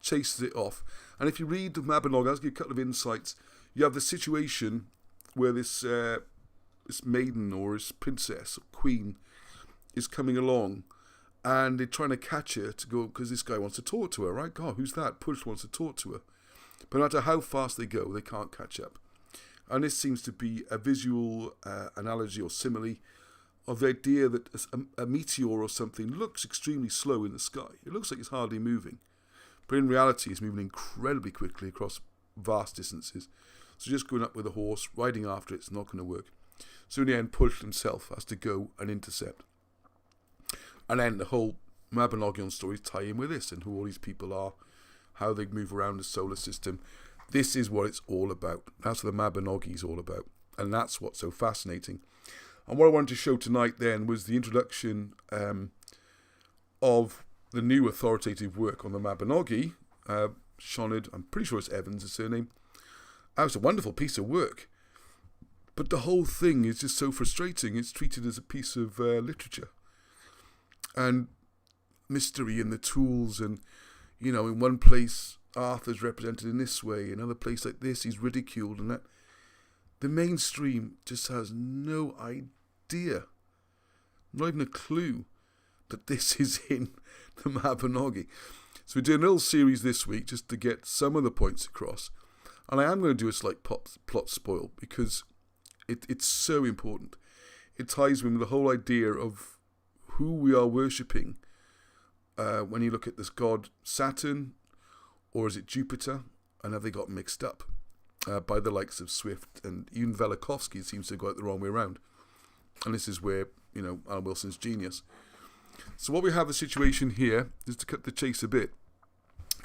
Speaker 1: chases it off. And if you read the Mabinogi, I'll give you a couple of insights. You have the situation where this maiden or this princess or queen is coming along and they're trying to catch her to go, because this guy wants to talk to her, right? God, who's that? Pulch wants to talk to her. But no matter how fast they go, they can't catch up. And this seems to be a visual analogy or simile of the idea that a meteor or something looks extremely slow in the sky. It looks like it's hardly moving. But in reality, it's moving incredibly quickly across vast distances. So just going up with a horse, riding after it's not going to work. So in the end, Pulch himself has to go and intercept. And then the whole Mabinogion stories tie in with this and who all these people are, how they move around the solar system. This is what it's all about. That's what the Mabinogi is all about. And that's what's so fascinating. And what I wanted to show tonight then was the introduction of the new authoritative work on the Mabinogi. Shonard, I'm pretty sure it's Evans, his surname. It's a wonderful piece of work. But the whole thing is just so frustrating. It's treated as a piece of literature. And mystery and the tools and, you know, in one place Arthur's represented in this way, in another place like this he's ridiculed, and that the mainstream just has no idea, not even a clue that this is in the Mabinogi. So we're doing a little series this week just to get some of the points across, and I am going to do a slight plot spoil because it's so important. It ties in with the whole idea of who we are worshipping when you look at this god Saturn, or is it Jupiter? And have they got mixed up by the likes of Swift and even Velikovsky seems to have got it the wrong way around. And this is where, you know, Alan Wilson's genius. So what we have the situation here, is to cut the chase a bit,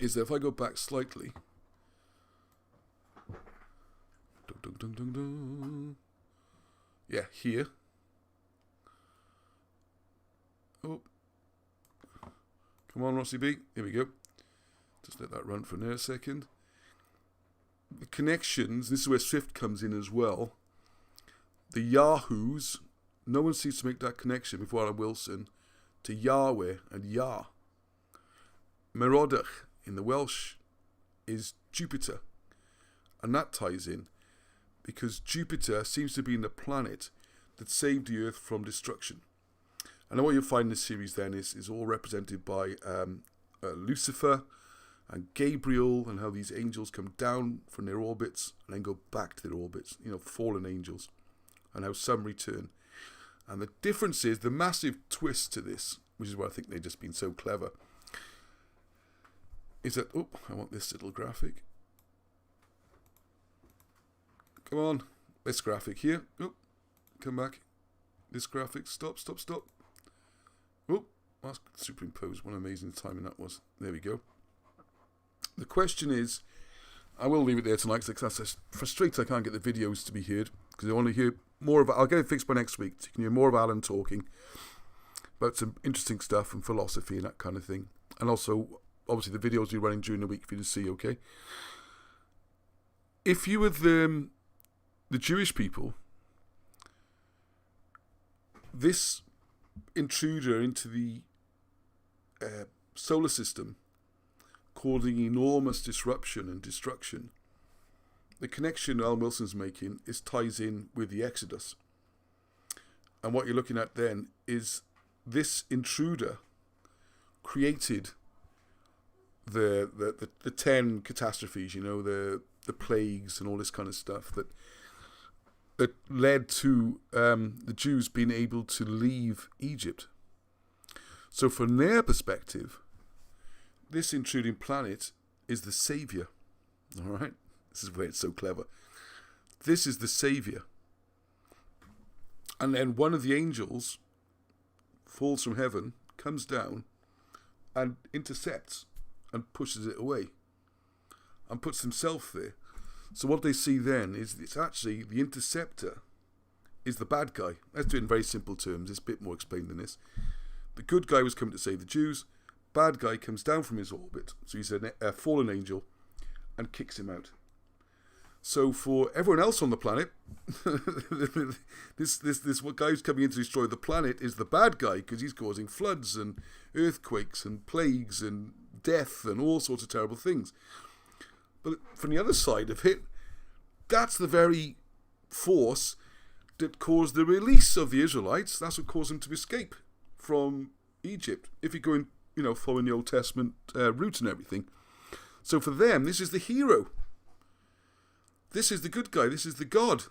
Speaker 1: is that if I go back slightly, yeah, here. Oh, come on, Rossi B. Here we go. Just let that run for another second. The connections, this is where Swift comes in as well. The Yahoos, no one seems to make that connection before Alan Wilson, to Yahweh and Yah. Merodach in the Welsh is Jupiter. And that ties in because Jupiter seems to be the planet that saved the Earth from destruction. And what you'll find in this series then is all represented by Lucifer and Gabriel, and how these angels come down from their orbits and then go back to their orbits, you know, fallen angels, and how some return. And the difference is the massive twist to this, which is why I think they've just been so clever, is that, oh, I want this little graphic. Come on, this graphic here. Oh, come back. This graphic, stop. Oh, that's superimposed. What amazing timing that was. There we go. The question is, I will leave it there tonight because that's frustrating. I can't get the videos to be heard because I want to hear more of. I'll get it fixed by next week so you can hear more of Alan talking about some interesting stuff and philosophy and that kind of thing. And also, obviously, the videos we're running during the week for you to see. Okay. If you were the Jewish people, this intruder into the solar system, causing enormous disruption and destruction. The connection Alan Wilson's making ties in with the Exodus. And what you're looking at then is this intruder created the 10 catastrophes, you know, the plagues and all this kind of stuff that led to the Jews being able to leave Egypt. So from their perspective, this intruding planet is the savior. All right? This is where it's so clever. This is the savior. And then one of the angels falls from heaven, comes down, and intercepts and pushes it away and puts himself there. So what they see then is it's actually the interceptor is the bad guy. Let's do it in very simple terms. It's a bit more explained than this. The good guy was coming to save the Jews. bad guy comes down from his orbit, so he's a fallen angel, and kicks him out. So for everyone else on the planet, this guy who's coming in to destroy the planet is the bad guy, because he's causing floods and earthquakes and plagues and death and all sorts of terrible things. But from the other side of it, that's the very force that caused the release of the Israelites. That's what caused them to escape from Egypt, if you go in, following the Old Testament route and everything. So for them, this is the hero. This is the good guy. This is the God.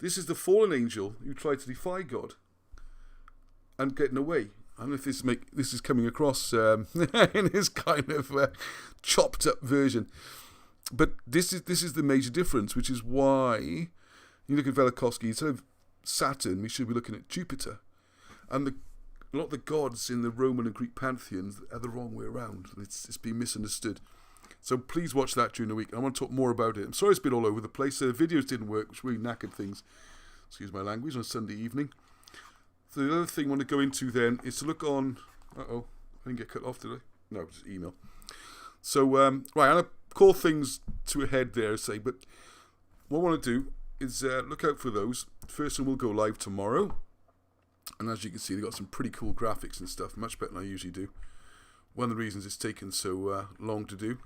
Speaker 1: This is the fallen angel who tried to defy God and getting away. I don't know if this is coming across in this kind of chopped up version, but this is the major difference, which is why you look at Velikovsky, instead of Saturn, we should be looking at Jupiter, and a lot of the gods in the Roman and Greek pantheons are the wrong way around. It's been misunderstood. So please watch that during the week. I want to talk more about it. I'm sorry it's been all over the place. The videos didn't work, which really knackered things. Excuse my language, on a Sunday evening. So the other thing I want to go into then is to look on... Uh-oh, I didn't get cut off, did I? No, just email. So, right, I'm going to call things to a head there, but what I want to do is look out for those. First one will go live tomorrow. And as you can see, they've got some pretty cool graphics and stuff, much better than I usually do. One of the reasons it's taken so long to do.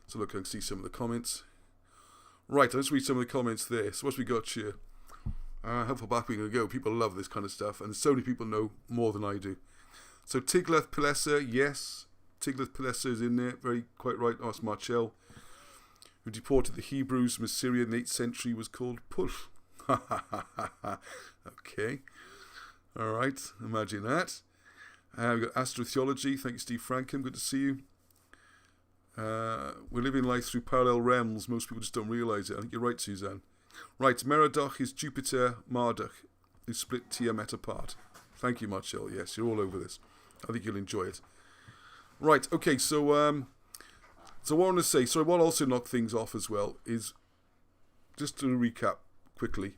Speaker 1: So look, I can see some of the comments. Right, let's read some of the comments there. So what's we got here? How far back are we going to go? People love this kind of stuff, and so many people know more than I do. So Tiglath-Pileser, yes. Tiglath-Pileser is in there, quite right. Oh, it's Marchel, who deported the Hebrews from Assyria in the 8th century, was called Push. Okay. All right, imagine that. We've got astrotheology. Thank you, Steve Frankham. Good to see you. We're living life through parallel realms. Most people just don't realise it. I think you're right, Suzanne. Right, Merodach is Jupiter Marduk, who split Tiamat apart. Thank you, Marcel. Yes, you're all over this. I think you'll enjoy it. Right, okay, so what I want to say, what also knocked things off as well is, just to recap quickly,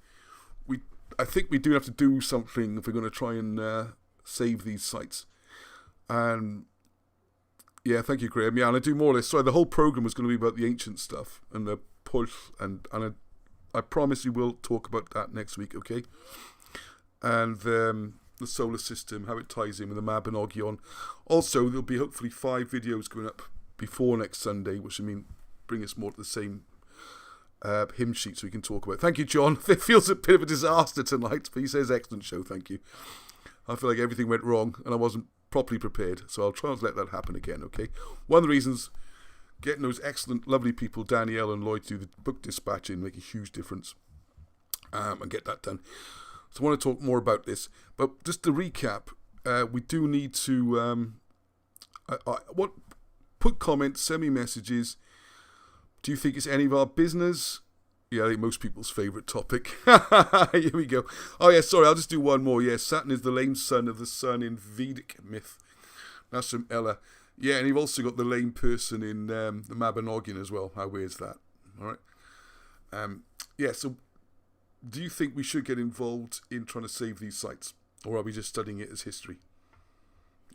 Speaker 1: I think we do have to do something if we're going to try and save these sites. And yeah, thank you, Graham. Yeah, and I do more or less. Sorry, the whole program was going to be about the ancient stuff and the push, and I promise you we'll talk about that next week, okay? And the solar system, how it ties in with the Mabinogi on. Also, there'll be hopefully 5 videos going up before next Sunday, which bring us more to the same hymn sheet so we can talk about it. Thank you, John. It feels a bit of a disaster tonight, but he says excellent show, thank you. I feel like everything went wrong and I wasn't properly prepared, so I'll try not to let that happen again, okay? One of the reasons getting those excellent, lovely people, Danielle and Lloyd, to do the book dispatching make a huge difference, and get that done. So I want to talk more about this, but just to recap, we do need to put comments, send me messages. Do you think it's any of our business? Yeah, I think most people's favourite topic. Here we go. Oh yeah, sorry, I'll just do one more. Yeah, Saturn is the lame son of the sun in Vedic myth. That's from Ella. Yeah, and you've also got the lame person in the Mabinogi as well. How weird is that? All right. Yeah, so do you think we should get involved in trying to save these sites? Or are we just studying it as history?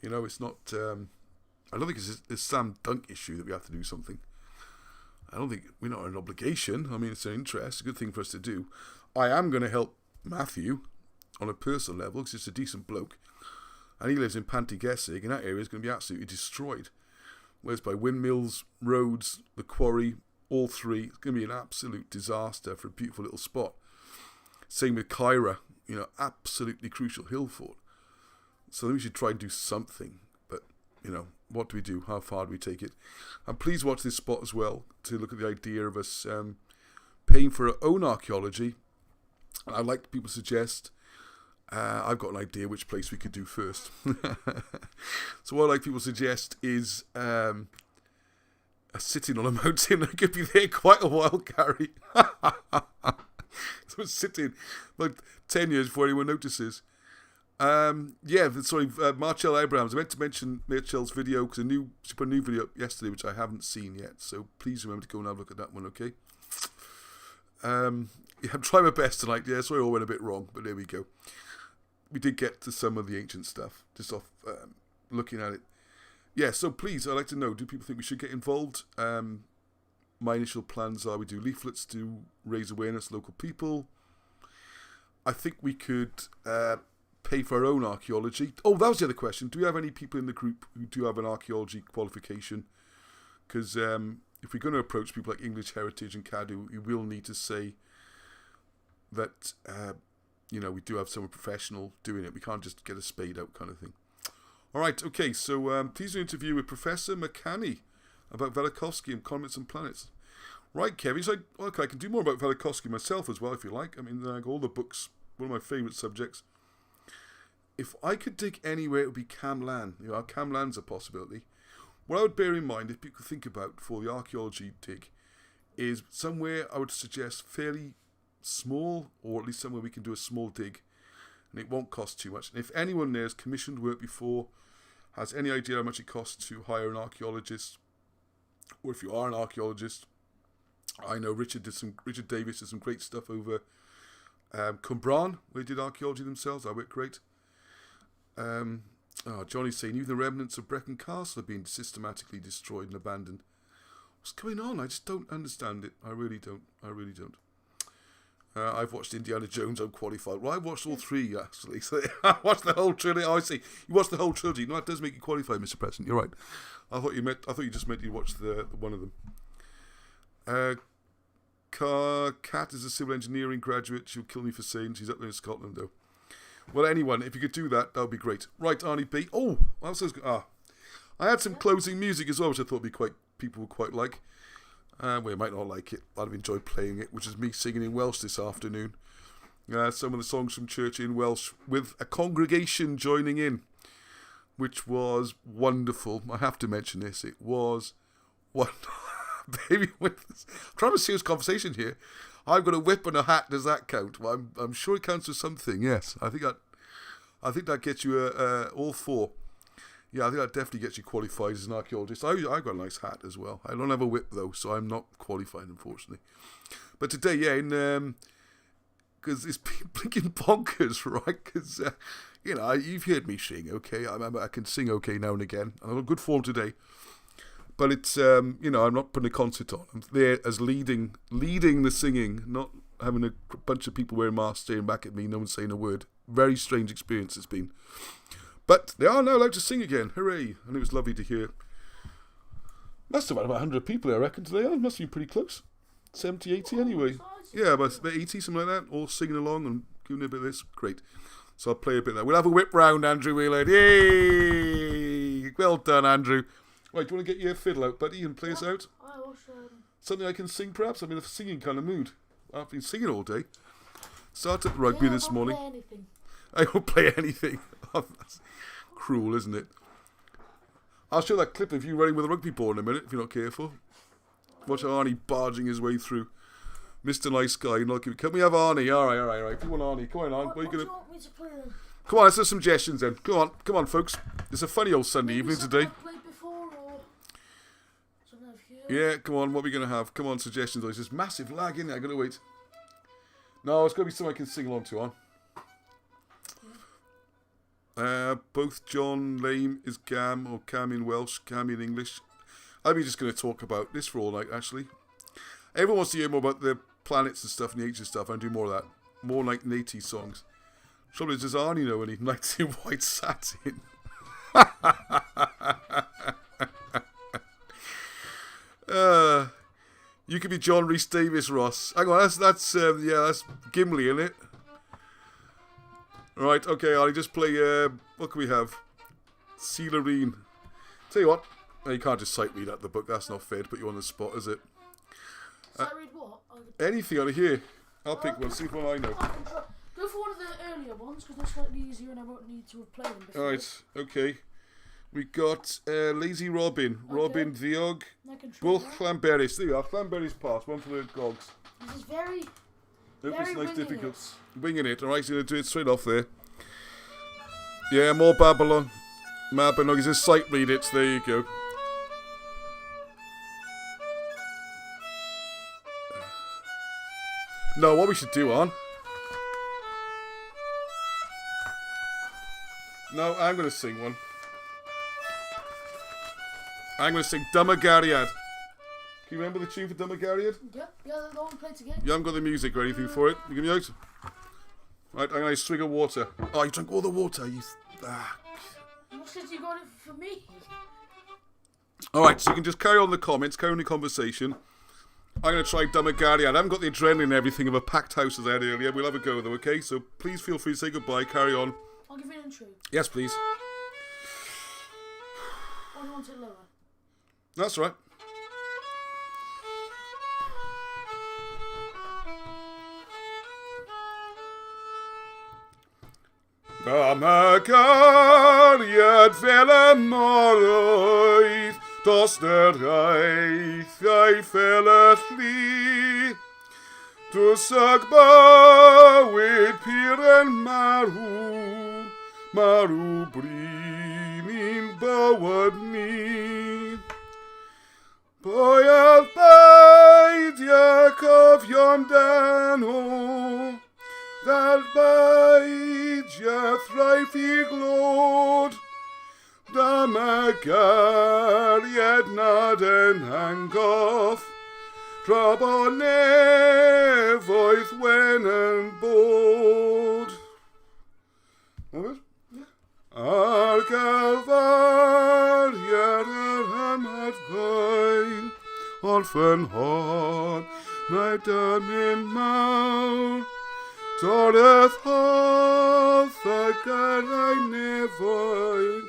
Speaker 1: It's not... I don't think it's a Sam Dunk issue that we have to do something. I don't think we're not an obligation. I mean, it's an interest, a good thing for us to do. I am going to help Matthew on a personal level because he's a decent bloke. And he lives in Pantygesig, and that area is going to be absolutely destroyed. Whereas by windmills, roads, the quarry, all three, it's going to be an absolute disaster for a beautiful little spot. Same with Kyra, absolutely crucial hill fort. So then we should try and do something. But, what do we do? How far do we take it? And please watch this spot as well to look at the idea of us paying for our own archaeology. And I'd like people to suggest, I've got an idea which place we could do first. So what I'd like people to suggest is sitting on a mountain. I could be there quite a while, Gary. So sitting like 10 years before anyone notices. Marcel Abrahams. I meant to mention Marcel's video because she put a new video up yesterday which I haven't seen yet. So please remember to go and have a look at that one, okay? I'm trying my best tonight. Yeah, sorry, it all went a bit wrong, but there we go. We did get to some of the ancient stuff just off looking at it. yeah, so please, I'd like to know, do people think we should get involved? My initial plans are we do leaflets to raise awareness, local people. I think we could pay for our own archaeology. Oh, that was the other question. Do we have any people in the group who do have an archaeology qualification? Because if we're going to approach people like English Heritage and CADU, we will need to say that, we do have someone professional doing it. We can't just get a spade out kind of thing. All right, okay, so please do an interview with Professor McCanny about Velikovsky and Comets and Planets. Right, Kevin, he's like, okay, I can do more about Velikovsky myself as well if you like. I mean, like all the books, one of my favourite subjects. If I could dig anywhere, it would be Camlan. Camlan's a possibility. What I would bear in mind, if people think about for the archaeology dig, is somewhere I would suggest fairly small, or at least somewhere we can do a small dig, and it won't cost too much. And if anyone there has commissioned work before, has any idea how much it costs to hire an archaeologist, or if you are an archaeologist, I know Richard Davis did some great stuff over Cwmbran, where they did archaeology themselves. That worked great. Johnny's saying even the remnants of Brecon Castle are being systematically destroyed and abandoned. What's going on? I just don't understand it. I really don't. I've watched Indiana Jones Unqualified. Well, I watched all three, actually. So I watched the whole trilogy. Oh, I see. You watched the whole trilogy. No, that does make you qualified, Mr. President. You're right. I thought you just meant you watched the one of them. Kat is a civil engineering graduate. She'll kill me for saying she's up there in Scotland, though. Well, anyone, if you could do that, that would be great. Right, Arnie B. Oh, I had some closing music as well, which I thought people would quite like. Well, you might not like it. I'd have enjoyed playing it, which is me singing in Welsh this afternoon. Some of the songs from church in Welsh with a congregation joining in, which was wonderful. I have to mention this. It was wonderful. Baby, I'm trying to have a serious conversation here. I've got a whip and a hat. Does that count? Well, I'm sure it counts as something. Yes, I think that gets you all four. Yeah, I think that definitely gets you qualified as an archaeologist. I got a nice hat as well. I don't have a whip though, so I'm not qualified, unfortunately. But today, yeah, because it's been blinking bonkers, right? Because you've heard me sing, okay? I can sing okay now and again. I'm in good form today. But it's, I'm not putting a concert on. I'm there as leading the singing, not having a bunch of people wearing masks staring back at me, no one saying a word. Very strange experience it's been. But they are now allowed to sing again. Hooray. And it was lovely to hear. Must have had about 100 people, I reckon, today. It must be pretty close. 70, 80 anyway. Yeah, about 80, something like that. All singing along and giving a bit of this. Great. So I'll play a bit of that. We'll have a whip round, Andrew Wheeler. Yay! Well done, Andrew. Right, do you want to get your fiddle out, buddy, and play us out? Something I can sing, perhaps? I'm in a singing kind of mood. I've been singing all day. Started rugby this morning. I won't play anything. Oh, that's cruel, isn't it? I'll show that clip of you running with a rugby ball in a minute, if you're not careful. Watch Arnie barging his way through. Mr. Nice Guy. Can we have Arnie? All right. If you want Arnie, come on, Arnie. What are you going to...
Speaker 2: want me to play then?
Speaker 1: Come on, let's have some suggestions then. Come on, folks. It's a funny old Sunday evening today. Yeah, come on, what are we going to have? Come on, suggestions. There's this massive lag in there. I've got to wait. No, it's got to be something I can sing along to on. Both John Lame is Gam, or Cam in Welsh, Cam in English. I'll be just going to talk about this for all night, actually. Everyone wants to hear more about the planets and stuff and the ancient stuff. I'll do more of that. More like 80s songs. Trouble is, does Arnie know any Knights in White Satin? You could be John Rhys Davis, Ross. Hang on, that's Gimli, isn't it? Right, okay, Arnie, just play, what can we have? Sealarine. Tell you what, you can't just sight read out the book, that's not fair to put you on the spot, is it?
Speaker 2: Sight read what?
Speaker 1: Anything out of here. I'll pick one, see if one I know.
Speaker 2: Go for one of the earlier ones, because they're slightly easier and I won't need to have played them before.
Speaker 1: Alright, okay. We got Lazy Robin, okay. Robin Ddiog, Bull Llanberis. There you are, Llanberis Pass, one for the gogs.
Speaker 2: This is very
Speaker 1: nice difficult. Winging it, alright, so you're going to do it straight off there. Yeah, more Babylon. Mabinogi, just sight read it, so there you go. No, what we should do on. No, I'm going to sing one. I'm going to sing Dumagariad. Can you remember the tune for Dumagariad?
Speaker 2: Yeah, the one played together.
Speaker 1: You haven't got the music or anything for it. You give me out. Right, I'm going to swig of water. Oh, you drank all the water.
Speaker 2: What said you got it for me?
Speaker 1: Alright, so you can just carry on the comments, carry on the conversation. I'm going to try Dumagariad. I haven't got the adrenaline and everything of a packed house as I had earlier. We'll have a go though, okay? So please feel free to say goodbye, carry on.
Speaker 2: I'll give you an intro.
Speaker 1: Yes, please.
Speaker 2: Or do you want it lower?
Speaker 1: That's right. Dumagariad fel y moroedd, dos yr eithau fel y llŷ. Drws ag bywyd pyr yn marw, marw brin i'n bywyd ni. Boi a beidio cofio amdano, ddal beidio thraif I glod. Dumagariad nad yn hangoff, tra bo nefoedd wen yn bod. Ar galfariad yr hamadgoen, orffen hon, mae dymyn mawr. Doreth hodd y gyrau nefoedd,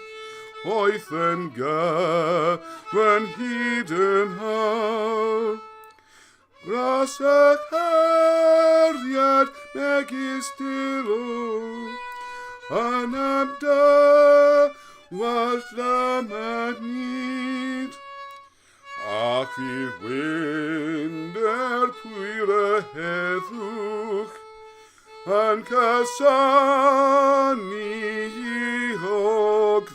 Speaker 1: oedd yn gyfyn hyd yn hawr. Gras y cariad megis dilw, yn am dywall lamad nid. Ac fydd wynd pwyr y heddwch, yn cysanu I hogfyd.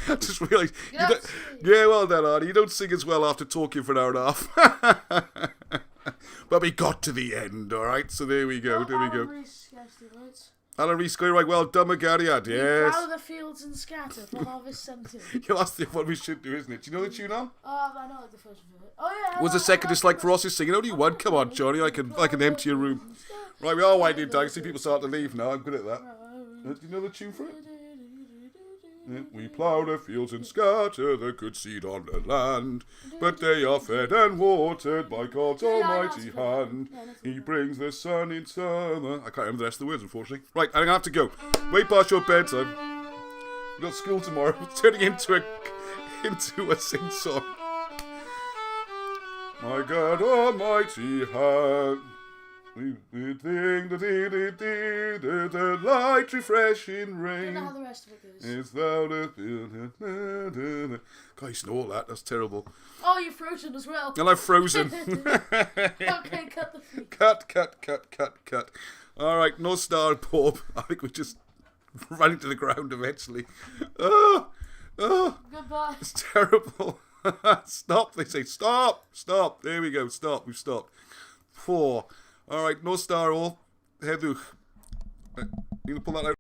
Speaker 1: I just realised. Yeah, well done, Arnie. You don't sing as well after talking for an hour and a half. But we got to the end, alright? So there we go, there we go. Alan Reese going right, well, Dumagariad, yes.
Speaker 2: Plough the fields and scatter, for harvest sent in.
Speaker 1: Yeah, that's what we should do, isn't it? Do you know the tune now?
Speaker 2: I know the first bit. Oh yeah.
Speaker 1: Was the second just like for us is singing? Only one? Come on, Johnny, I can empty your room. Right, we are winding down. See people start to leave now. I'm good at that. Do you know the tune for it? Yeah. We plough the fields and scatter the good seed on the land, but they are fed and watered by God's almighty hand. He brings the sun in summer. I can't remember the rest of the words, unfortunately. Right, I'm going to have to go. Way past your bedtime. We've got school tomorrow. It's turning into a sing-song. My God almighty hand. We think the light refreshing rain.
Speaker 2: I don't know how the rest of it goes.
Speaker 1: Is thou the God, you snore that. That's terrible.
Speaker 2: Oh, you're frozen as well.
Speaker 1: And I'm frozen.
Speaker 2: Okay, cut the feet.
Speaker 1: Cut. All right, no star, Bob. I think we just run into the ground eventually. Oh,
Speaker 2: Goodbye.
Speaker 1: it's terrible. Stop. They say stop. There we go. Stop. We've stopped. 4. All right, no star all. Heddwch. You can pull that out.